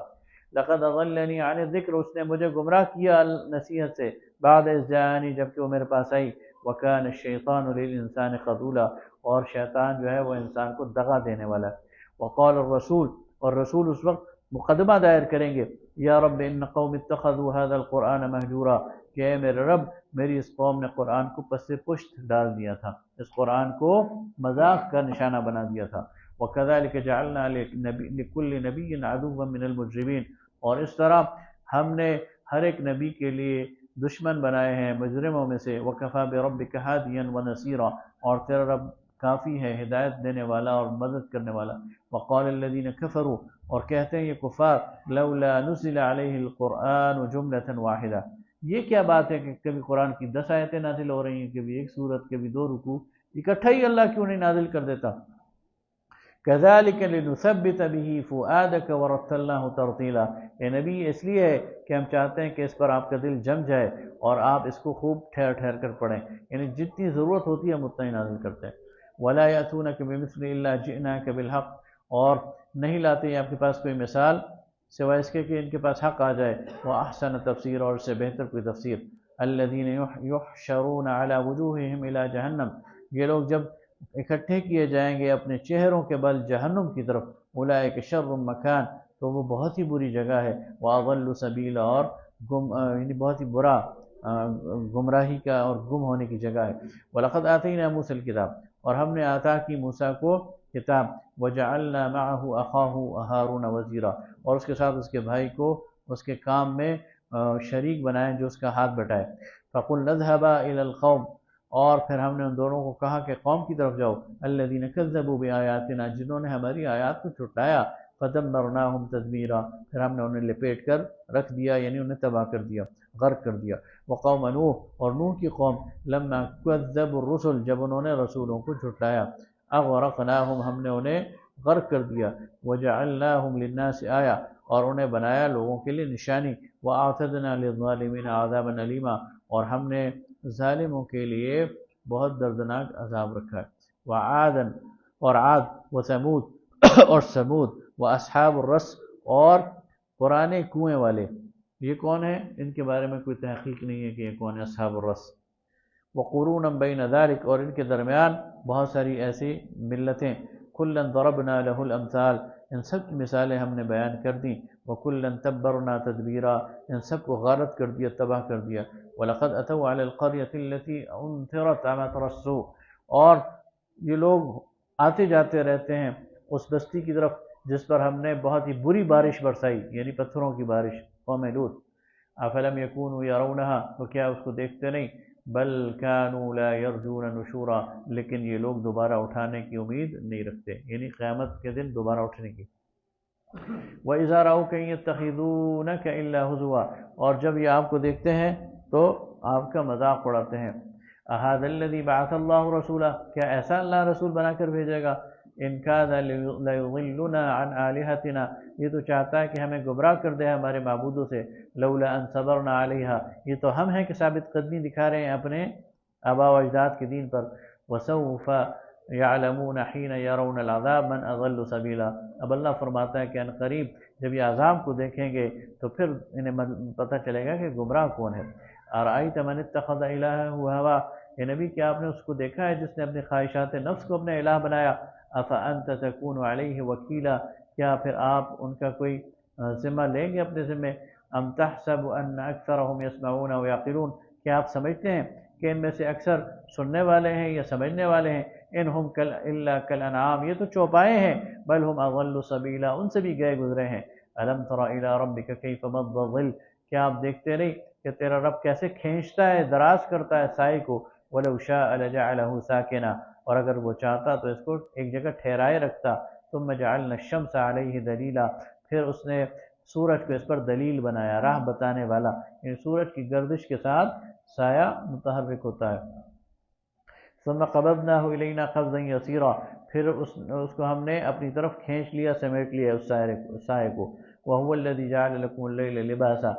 لقد اضلنی عن الذکر، اس نے مجھے گمراہ کیا نصیحت سے، بعد اذ جاءنی، جبکہ وہ میرے پاس آئی، وکان الشیطان للانسان خذولا، اور شیطان جو ہے وہ انسان کو دغا دینے والا ہے۔ وقال الرسول، اور رسول اس وقت مقدمہ دائر کریں گے، یا رب ان قوم اتخذوا هذا القرآن مہجورا، کہ اے میرے رب میری اس قوم نے قرآن کو پس پشت ڈال دیا تھا، اس قرآن کو مذاق کا نشانہ بنا دیا تھا۔ وَكَذَلِكَ جَعَلْنَا لِكُلِّ نَبِيٍّ عَدُوًّا مِّنَ الْمُجْرِمِينَ، اور اس طرح ہم نے ہر ایک نبی کے لیے دشمن بنائے ہیں مجرموں میں سے۔ وَكَفَى بِرَبِّكَ هَادِيًا وَنَصِيرًا، اور تیرا رب کافی ہے ہدایت دینے والا اور مدد کرنے والا۔ وقال الذين كفروا، اور کہتے ہیں یہ کفار، لولا نزل عليه القرآن جملة واحدة، یہ کیا بات ہے کہ کبھی قرآن کی 10 آیتیں نازل ہو رہی ہیں، کبھی ایک سورت، کبھی 2 رکوع، اکٹھا ہی اللہ کیوں نہیں نازل کر دیتا؟ كذلك لنثبت به فؤادك ورتلناه ترتيلا، اے نبی اس لیے ہے کہ ہم چاہتے ہیں کہ اس پر آپ کا دل جم جائے اور آپ اس کو خوب ٹھہر ٹھہر کر پڑھیں، یعنی جتنی ضرورت ہوتی ہے ہم اتنا ہی نازل کرتے ہیں۔ ولا يأتونك بمثل الا جئناك بالحق، اور نہیں لاتے ہیں آپ کے پاس کوئی مثال سوائے اس کے کہ ان کے پاس حق آ جائے، وأحسن تفسیر، اور اس سے بہتر کوئی تفسیر۔ الذين يحشرون على وجوههم الى جہنم، یہ لوگ جب اکٹھے کیے جائیں گے اپنے چہروں کے بل جہنم کی طرف، اولئک شر مکان، تو وہ بہت ہی بری جگہ ہے، واضل سبیلا، اور یعنی بہت ہی برا گمراہی کا اور گم ہونے کی جگہ ہے۔ وَلَقَدْ آتَيْنَا مُوسَى الْكِتَابَ، اور ہم نے عطا کی موسیٰ کو کتاب، وَجَعَلْنَا مَعَهُ أَخَاهُ هَارُونَ وَزِيرًا، اور اس کے ساتھ اس کے بھائی کو اس کے کام میں شریک بنائیں جو اس کا ہاتھ بٹائے۔ فَقُلْ نَذْهَبَا إِلَى الْقَوْمِ، اور پھر ہم نے ان دونوں کو کہا کہ قوم کی طرف جاؤ، الذین کذبوا بآیاتنا، جنہوں نے ہماری آیات کو جھٹلایا، فدمرناہم تدمیرا، پھر ہم نے انہیں لپیٹ کر رکھ دیا، یعنی انہیں تباہ کر دیا، غرق کر دیا۔ وقوم نوح، اور نوح کی قوم، لما کذبوا الرسل، جب انہوں نے رسولوں کو جھٹلایا، اغرقناہم، ہم نے انہیں غرق کر دیا، وجعلناہم للناس آیہ، اور انہیں بنایا لوگوں کے لیے نشانی، واعتدنا للظالمین عذابا الیما، اور ہم نے ظالموں کے لیے بہت دردناک عذاب رکھا ہے۔ وعادن، اور عاد، وثمود، اور سمود، واصحاب الرس، اور پرانے کنویں والے، یہ کون ہیں؟ ان کے بارے میں کوئی تحقیق نہیں ہے کہ یہ کون ہے اصحاب الرس۔ وقرونا بین ذلک، اور ان کے درمیان بہت ساری ایسی ملتیں، کلا ضربنا له الامثال، ان سب کی مثالیں ہم نے بیان کر دیں، وکلا تبرنا تدبیرا، ان سب کو غارت کر دیا، تباہ کر دیا۔ وَلَقَدْ أَتَوْا عَلَى الْقَرْيَةِ الَّتِي أُمْطِرَتْ مَطَرَ السَّوْءِ، اور یہ لوگ آتے جاتے رہتے ہیں اس بستی کی طرف جس پر ہم نے بہت ہی بری بارش برسائی، یعنی پتھروں کی بارش، قوم لوط۔ أَفَلَمْ يَكُونُوا يَرَوْنَهَا، تو کیا اس کو دیکھتے نہیں؟ بل كانوا لا يرجون نشورا، لیکن یہ لوگ دوبارہ اٹھانے کی امید نہیں رکھتے، یعنی قیامت کے دن دوبارہ اٹھنے کی۔ وَإِذَا رَأَوْكَ إِن يَتَّخِذُونَكَ إِلَّا هُزُوًا، اور جب یہ آپ کو دیکھتے ہیں تو آپ کا مذاق اڑاتے ہیں۔ أَهَذَا الَّذِي بَعَثَ اللَّهُ رَسُولًا، کیا ایسا اللہ رسول بنا کر بھیجے گا؟ إِن كَادَ لَيُضِلُّنَا عَنْ آلِهَتِنَا، یہ تو چاہتا ہے کہ ہمیں گمراہ کر دے ہمارے معبودوں سے، لولا ان صبرنا علیہا، یہ تو ہم ہیں کہ ثابت قدمی دکھا رہے ہیں اپنے آباء و اجداد کے دین پر۔ وسوف یعلمون حین یرون العذاب من اضل سبیلا، اب اللہ فرماتا ہے کہ ان قریب جب یہ عذاب کو دیکھیں گے تو پھر انہیں پتہ چلے گا کہ گمراہ کون ہے۔ ارأیت من اتخذ الہہ ہوا، یہ نبی کیا آپ نے اس کو دیکھا ہے جس نے اپنے خواہشات نفس کو اپنے الہ بنایا؟ افانت تکون علیہ وکیلا، کیا پھر آپ ان کا کوئی ذمہ لیں گے اپنے ذمہ؟ ام تحسب ان اکثرهم یسمعون ویعقلون، کیا آپ سمجھتے ہیں کہ ان میں سے اکثر سننے والے ہیں یا سمجھنے والے ہیں؟ انہم الا کالانعام، یہ تو چوپائے ہیں، بل ہم اضل سبیلا، ان سے بھی گئے گزرے ہیں۔ الم تر الی ربک کیف مد الظل، کیا آپ دیکھتے نہیں کہ تیرا رب کیسے کھینچتا ہے، دراز کرتا ہے سائے کو؟ ولو شاء لجعلہ ساکنا، اور اگر وہ چاہتا تو اس کو ایک جگہ ٹھہرائے رکھتا۔ ثم جعلنا الشمس علیہ دلیلا، پھر اس نے سورج کو اس پر دلیل بنایا، راہ بتانے والا، یعنی سورج کی گردش کے ساتھ سایہ متحرک ہوتا ہے۔ ثم قبضناہ الینا قبضا یسیرا، پھر اس کو ہم نے اپنی طرف کھینچ لیا، سمیٹ لیا اس سائے کو۔ وہو الذی جعل لکم اللیل لباسا،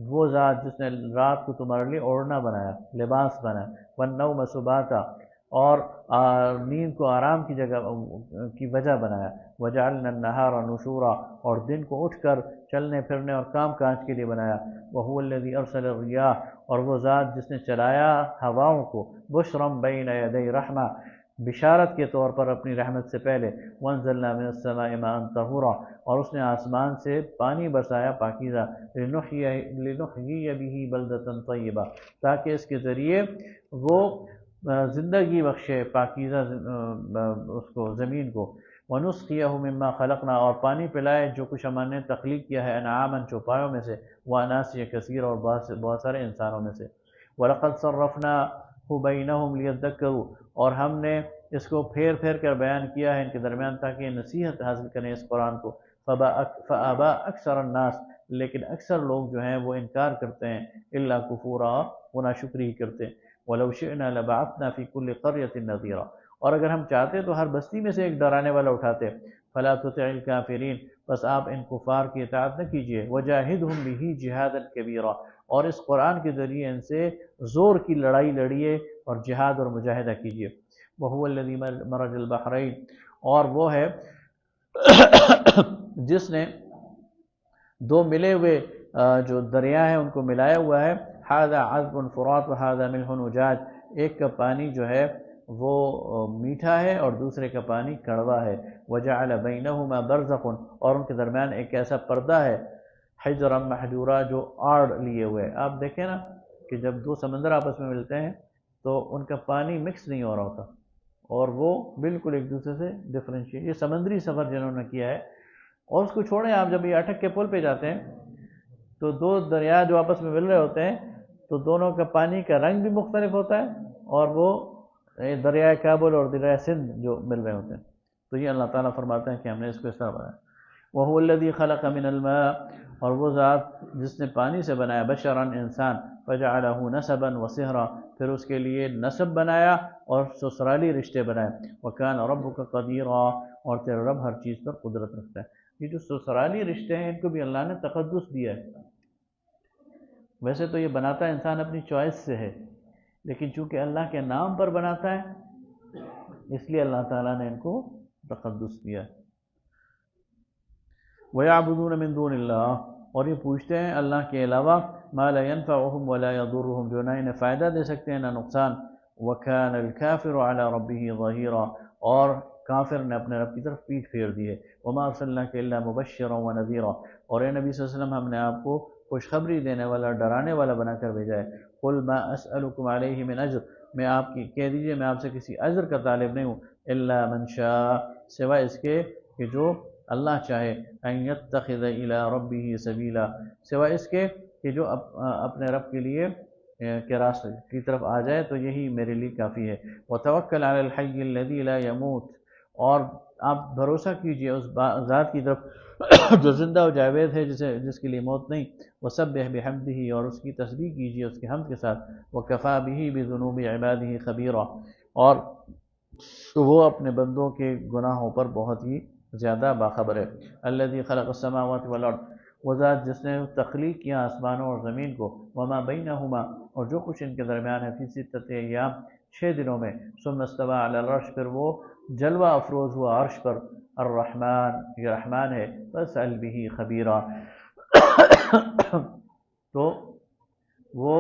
وہ ذات جس نے رات کو تمہارے لیے اوڑھنا بنایا، لباس بنایا۔ والنوم سباتا، اور نیند کو آرام کی جگہ کی وجہ بنایا، وجعلنا النہار نشورا، اور دن کو اٹھ کر چلنے پھرنے اور کام کاج کے لیے بنایا، وہو الذی ارسل الریاح، اور وہ ذات جس نے چلایا ہواؤں کو، بشرا بین یدی رحمہ، بشارت کے طور پر اپنی رحمت سے پہلے، وانزلنا من السماء ماء طہورا، اور اس نے آسمان سے پانی برسایا پاکیزہ، لنحیی بہ بلدۃ طیبہ، تاکہ اس کے ذریعے وہ زندگی بخشے پاکیزہ اس کو زمین کو، وَنُسْقِيَهُ مِمَّا خَلَقْنَا، اور پانی پلائے جو کچھ ہم نے تخلیق کیا ہے انعاماً چوپایوں میں سے، وَأَنَاسِيَ كَثِيرًا، اور بہت سارے انسانوں میں سے، وَلَقَدْ صَرَّفْنَاهُ بَيْنَهُمْ لِيَذَّكَّرُوا، اور ہم نے اس کو پھیر پھیر کر بیان کیا ہے ان کے درمیان تاکہ یہ نصیحت حاصل کریں اس قرآن کو، فَأَبَى أَكْثَرَ النَّاسِ، لیکن اکثر لوگ جو ہیں وہ انکار کرتے ہیں، إِلَّا كُفُورًا، وہ ناشکری ہی کرتے ہیں، وَلَوْ شِئْنَا لَبَعَثْنَا فِي كُلِّ قَرْيَةٍ نَذِيرًا، اور اگر ہم چاہتے تو ہر بستی میں سے ایک ڈرانے والا اٹھاتے، فَلَا تُطِعِ الْكَافِرِينَ، بس آپ ان کفار کی اطاعت نہ کیجیے، وَجَاهِدْهُمْ بِهِ جِهَادًا كَبِيرًا، اور اس قرآن کے ذریعے ان سے زور کی لڑائی لڑیے اور جہاد اور مجاہدہ کیجیے، وَهُوَ الَّذِي مَرَجَ الْبَحْرَيْنِ، اور وہ ہے جس نے دو ملے ہوئے جو دریا ہیں ان کو ملایا ہوا ہے، هَذَا عَذْبٌ فُرَاتٌ وَهَذَا مِلْحٌ أُجَاجٌ، ایک کا پانی جو ہے وہ میٹھا ہے اور دوسرے کا پانی کڑوا ہے، وَجَعَلَ بَيْنَهُمَا بَرْزَخٌ، اور ان کے درمیان ایک ایسا پردہ ہے، حجرا محجورا، جو آڑ لیے ہوئے، آپ دیکھیں نا کہ جب دو سمندر آپس میں ملتے ہیں تو ان کا پانی مکس نہیں ہو رہا ہوتا اور وہ بالکل ایک دوسرے سے ڈفرینشیٹ، یہ سمندری سفر جنہوں نے کیا ہے، اور اس کو چھوڑیں آپ جب یہ اٹک کے پل پہ جاتے ہیں تو دو دریا جو آپس میں مل رہے ہوتے ہیں تو دونوں کا پانی کا رنگ بھی مختلف ہوتا ہے، اور وہ دریائے کابل اور دریائے سندھ جو مل رہے ہوتے ہیں، تو یہ اللہ تعالیٰ فرماتے ہیں کہ ہم نے اس کو اس طرح بنایا، وَهُوَ الَّذِي خَلَقَ مِنَ الْمَاءِ، اور وہ ذات جس نے پانی سے بنایا، بشراً انسان، فَجَعَلَهُ نَسَبًا وَصِهْرًا، پھر اس کے لیے نسب بنایا اور سسرالی رشتے بنائے، وَكَانَ رَبُّكَ قَدِيرًا، اور تیرا رب ہر چیز پر قدرت رکھتا ہے۔ یہ جو سسرالی رشتے ہیں ان کو بھی اللہ نے تقدس دیا ہے، ویسے تو یہ بناتا انسان اپنی چوائس سے ہے، لیکن چونکہ اللہ کے نام پر بناتا ہے اس لیے اللہ تعالیٰ نے ان کو تقدس دیا ہے۔ وَيَعْبُدُونَ مِن دُونِ اللَّهِ، اور یہ پوچھتے ہیں اللہ کے علاوہ، مَا لَا يَنْفَعُهُمْ وَلَا يَضُرُّهُمْ، جو نہ انہیں فائدہ دے سکتے ہیں نہ نقصان، وَكَانَ الْكَافِرُ عَلَى رَبِّهِ ظَهِيرًا، اور کافر نے اپنے رب کی طرف پیٹھ پھیر دی ہے، وَمَا أَرْسَلْنَاكَ إِلَّا مُبَشِّرًا وَنَذِيرًا، اور اے نبی صلی اللہ علیہ وسلم ہم نے آپ کو خوشخبری دینے والا، ڈرانے والا بنا کر بھیجا ہے، قُلْ مَا أَسْأَلُكُمْ عَلَيْهِ مِنْ أَجْرٍ، میں آپ کی کہہ دیجئے میں آپ سے کسی اجر کا طالب نہیں ہوں، إِلَّا مَنْ شَاءَ، سوائے اس کے کہ جو اللہ چاہے، أَن يَتَّخِذَ إِلَىٰ رَبِّهِ سَبِيلًا، سوائے اس کے کہ جو اپنے رب کے لیے کے راستے کی طرف آ جائے تو یہی میرے لیے کافی ہے، وَتَوَكَّلْ عَلَى الْحَيِّ الَّذِي لَا يَمُوتُ، اور آپ بھروسہ کیجئے اس ذات کی طرف جو زندہ و جاوید ہے، جس کے لیے موت نہیں، وَسَبِّحْ بِحَمْدِهِ، اور اس کی تسبیح کیجئے اس کے حمد کے ساتھ، وَكَفَىٰ بِهِ بِذُنُوبِ عِبَادِهِ خَبِيرًا، اور وہ اپنے بندوں کے گناہوں پر بہت ہی زیادہ باخبر ہے، الَّذِي خَلَقَ السَّمَاوَاتِ وَالْأَرْضَ، وہ ذات جس نے تخلیق کیا آسمانوں اور زمین کو، وَمَا بَيْنَهُمَا، اور جو کچھ ان کے درمیان ہے، فِي سِتَّةِ أَيَّامٍ، 6 دنوں میں، ثُمَّ اسْتَوَىٰ عَلَى الْعَرْشِ، پھر وہ جلوہ افروز ہوا عرش پر، الرحمن، یہ رحمان ہے، فَاسْأَلْ بِهِ خَبِيرًا، تو وہ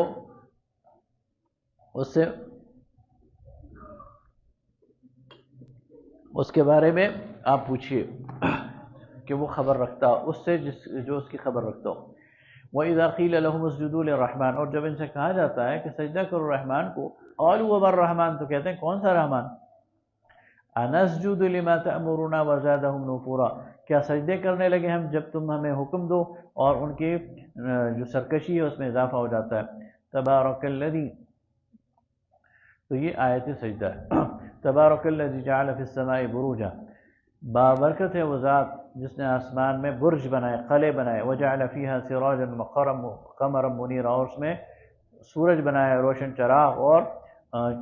اس کے بارے میں آپ پوچھئے کہ وہ خبر رکھتا اس سے جو اس کی خبر رکھتا ہو۔ وَإِذَا قِيلَ لَهُمُ اسْجُدُوا لِلرَّحْمَٰنِ، اور جب ان سے کہا جاتا ہے کہ سجدہ کرو رحمان کو، قَالُوا وَمَا الرَّحْمَٰنُ، تو کہتے ہیں کون سا رحمان، أَنَسْجُدُ لِمَا تَأْمُرُنَا وَزَادَهُمْ نُفُورًا، کیا سجدے کرنے لگے ہم جب تم ہمیں حکم دو، اور ان کی جو سرکشی ہے اس میں اضافہ ہو جاتا ہے، تبارک الذی، تو یہ آیت سجدہ ہے، تبارک الذی جعل فی السماء بروجا، بابرکت ہے وہ ذات جس نے آسمان میں برج بنائے، قلعے بنائے، وجعل فیہا سراجا وقمرا منیرا، اور اس میں سورج بنایا، روشن چراغ، اور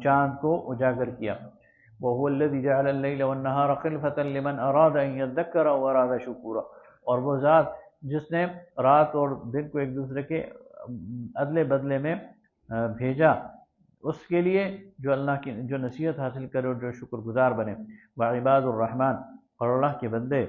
چاند کو اجاگر کیا، وَهُوَ الَّذِي جَعَلَ اللَّيْلَ وَالنَّهَارَ خِلْفَةً لِمَنْ أَرَادَ أَن يَذَّكَّرَ أَوْ أَرَادَ شُكُورًا، اور وہ ذات جس نے رات اور دن کو ایک دوسرے کے ادلے بدلے میں بھیجا، اس کے لیے جو اللہ کی جو نصیحت حاصل کرے اور جو شکر گزار بنے. وعباد الرحمن، اور اللہ کے بندے،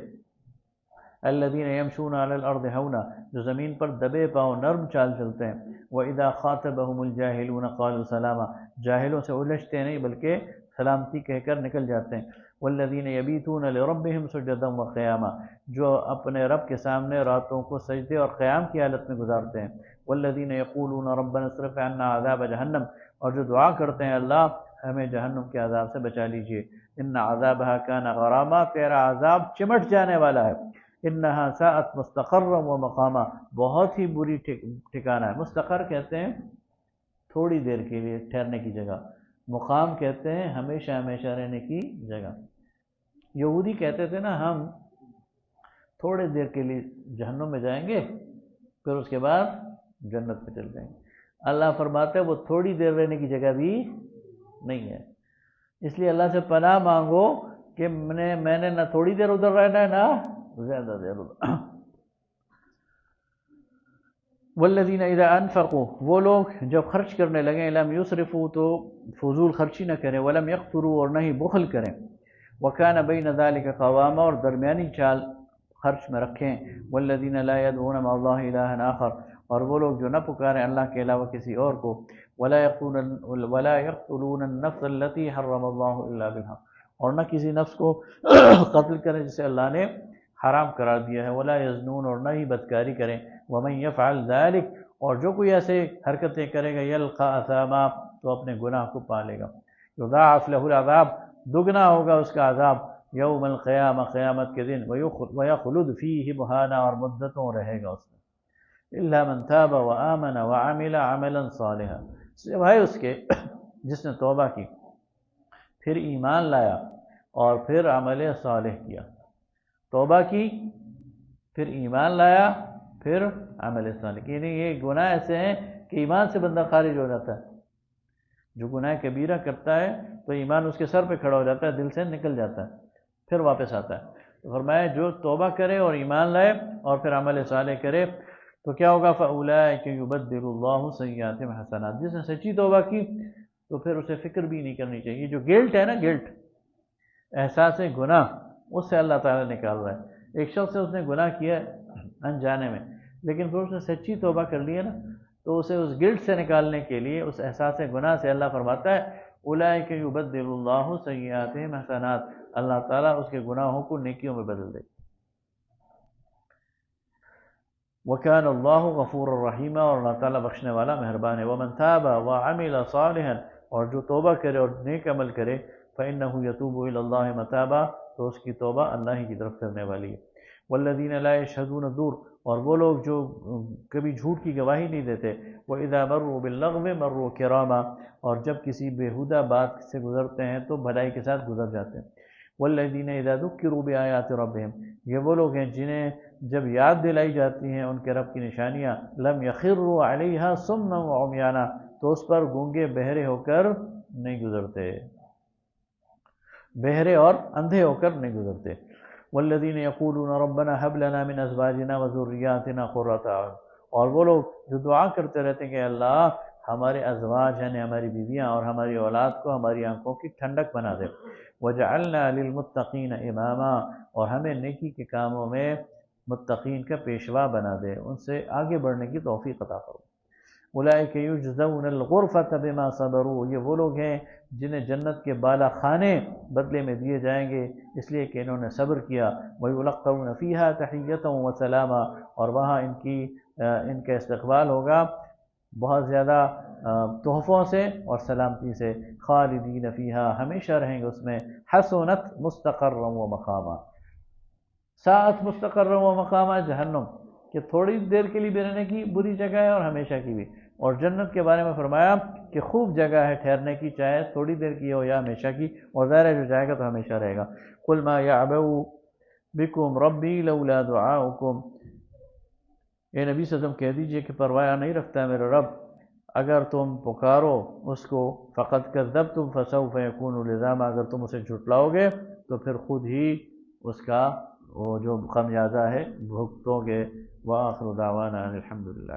الذین یمشون علی الارض ہونا، جو زمین پر دبے پاؤں نرم چال چلتے ہیں. وَإِذَا خَاطَبَهُمُ الْجَاهِلُونَ قَالُوا سَلَامًا، جاہلوں سے الجھتے نہیں بلکہ سلامتی کہہ کر نکل جاتے ہیں. وَالَّذِينَ يَبِيتُونَ لِرَبِّهِمْ سُجَّدًا وَقِيَامًا، جو اپنے رب کے سامنے راتوں کو سجدے اور قیام کی حالت میں گزارتے ہیں. وَالَّذِينَ يَقُولُونَ رَبَّنَا اصْرِفْ عَنَّا عَذَابَ جَهَنَّمَ، اور جو دعا کرتے ہیں اللہ ہمیں جہنم کے عذاب سے بچا لیجئے. إِنَّ عَذَابَهَا كَانَ غَرَامًا، تیرا عذاب چمٹ جانے والا ہے. انہا ساءت مستقرا و مقاما، بہت ہی بری ٹھکانہ ہے. مستقر کہتے ہیں تھوڑی دیر کے لیے ٹھہرنے کی جگہ، مقام کہتے ہیں ہمیشہ ہمیشہ رہنے کی جگہ. یہودی کہتے تھے نا ہم تھوڑے دیر کے لیے جہنم میں جائیں گے پھر اس کے بعد جنت میں چل جائیں گے. اللہ فرماتا ہے وہ تھوڑی دیر رہنے کی جگہ بھی نہیں ہے. اس لیے اللہ سے پناہ مانگو کہ میں نے نہ تھوڑی دیر ادھر رہنا ہے نہ زیادہ دیر ادھر. والذین اذا انفقوا، وہ لوگ جب خرچ کرنے لگیں، لم یسرفوا تو فضول خرچی نہ کریں، ولم یقتروا اور نہ ہی بخل کریں، وکان بین ذلک قواما اور درمیانی چال خرچ میں رکھیں. والذین لا یدعون مع اللہ الہا آخر، اور وہ لوگ جو نہ پکاریں اللہ کے علاوہ کسی اور کو. ولا یقتلون النفس التي حرم اللہ الا بالحق، اور نہ کسی نفس کو قتل کریں جسے اللہ نے حرام قرار دیا ہے. ولا یزنون، اور نہ ہی بدکاری کریں. ومن یفعل ذلک، اور جو کوئی ایسے حرکتیں کرے گا، یلقى اثاما، تو اپنے گناہ کو پالے گا. یضاعف له العذاب، دگنا ہوگا اس کا عذاب، یوم القیامہ، قیامت کے دن. ویخلد فیہ مہانا، اور مدتوں رہے گا اس میں. الا من تاب وآمن وعمل عملا صالحا، سوائے اس کے جس نے توبہ کی، پھر ایمان لایا اور پھر عمل صالح کیا. توبہ کی، پھر ایمان لایا، پھر عمل صالح کی. یعنی یہ گناہ ایسے ہیں کہ ایمان سے بندہ خارج ہو جاتا ہے. جو گناہ کبیرہ کرتا ہے تو ایمان اس کے سر پہ کھڑا ہو جاتا ہے، دل سے نکل جاتا ہے، پھر واپس آتا ہے. تو فرمایا جو توبہ کرے اور ایمان لائے اور پھر عمل صالح کرے تو کیا ہوگا؟ فَأُولَٰئِكَ يُبَدِّلُ اللَّهُ سَيِّئَاتِهِمْ حَسَنَاتٍ. جس نے سچی توبہ کی تو پھر اسے فکر بھی نہیں کرنی چاہیے. جو گلٹ ہے نا، گلٹ، احساس گناہ، اس سے اللہ تعالیٰ نکال رہا ہے. ایک شخص سے اس نے گناہ کیا انجانے میں، لیکن پھر اس نے سچی توبہ کر لی ہے نا، تو اسے اس گلٹ سے نکالنے کے لیے، اس احساس گناہ سے اللہ فرماتا ہے اولئک یبدل اللہ سیئاتہم حسنات، اللہ تعالیٰ اس کے گناہوں کو نیکیوں میں بدل دے. وکان اللہ غفور الرحیم، اور اللہ تعالیٰ بخشنے والا مہربان ہے. ومن تاب وعمل صالحا، اور جو توبہ کرے اور نیک عمل کرے، فإنہ یتوب الی اللہ متابا، تو اس کی توبہ اللہ ہی کی طرف کرنے والی ہے. والذین لا یشہدون الزور، اور وہ لوگ جو کبھی جھوٹ کی گواہی نہیں دیتے. وَإِذَا مَرُّوا بِاللَّغْوِ مَرُّوا كِرَامًا، اور جب کسی بیہودہ بات سے گزرتے ہیں تو بھلائی کے ساتھ گزر جاتے ہیں. وَالَّذِينَ إِذَا ذُكِّرُوا بِآيَاتِ رَبِّهِمْ، یہ وہ لوگ ہیں جنہیں جب یاد دلائی جاتی ہیں ان کے رب کی نشانیاں، لَمْ يَخِرُّوا عَلَيْهَا صُمًّا وَعُمْيَانًا، تو اس پر گونگے بہرے ہو کر نہیں گزرتے، بہرے اور اندھے ہو کر نہیں گزرتے. والذین یقولون ربنا هب لنا من ازواجنا وذریاتنا قرۃ اعین، اور وہ لوگ جو دعا کرتے رہتے ہیں کہ اللہ ہمارے ازواج یعنی ہماری بیویاں اور ہماری اولاد کو ہماری آنکھوں کی ٹھنڈک بنا دے. وجعلنا للمتقین اماما، اور ہمیں نیکی کے کاموں میں متقین کا پیشوا بنا دے، ان سے آگے بڑھنے کی توفیق عطا فرما. اولئک یجزون الغرفۃ بما صبروا، یہ وہ لوگ ہیں جنہیں جنت کے بالا خانے بدلے میں دیے جائیں گے اس لیے کہ انہوں نے صبر کیا. وَيُلَقَّوْنَ فِيهَا تَحِيَّةً وَسَلَامًا، اور وہاں ان کا استقبال ہوگا بہت زیادہ تحفوں سے اور سلامتی سے. خالدین فیہا، ہمیشہ رہیں گے اس میں. حسنت مستقرا و مقاما، ساعت مستقرا و مقاما جہنم، کہ تھوڑی دیر کے لیے بھی رہنے کی بری جگہ ہے اور ہمیشہ کی بھی. اور جنت کے بارے میں فرمایا کہ خوب جگہ ہے ٹھہرنے کی، چاہے تھوڑی دیر کی ہو یا ہمیشہ کی، اور ظاہر ہے جو جائے گا تو ہمیشہ رہے گا. قل ما یعبأ بکم ربی لولا دعاؤکم، اے نبی صلی اللہ علیہ وسلم کہہ دیجئے کہ پرواہ نہیں رکھتا ہے میرا رب اگر تم پکارو اس کو. فقد کذبتم فسوف یکون لزاما، اگر تم اسے جھٹلاؤ گے تو پھر خود ہی اس کا وہ جو خمیازہ ہے بھگتو گے. وآخر دعوانا الحمدللہ.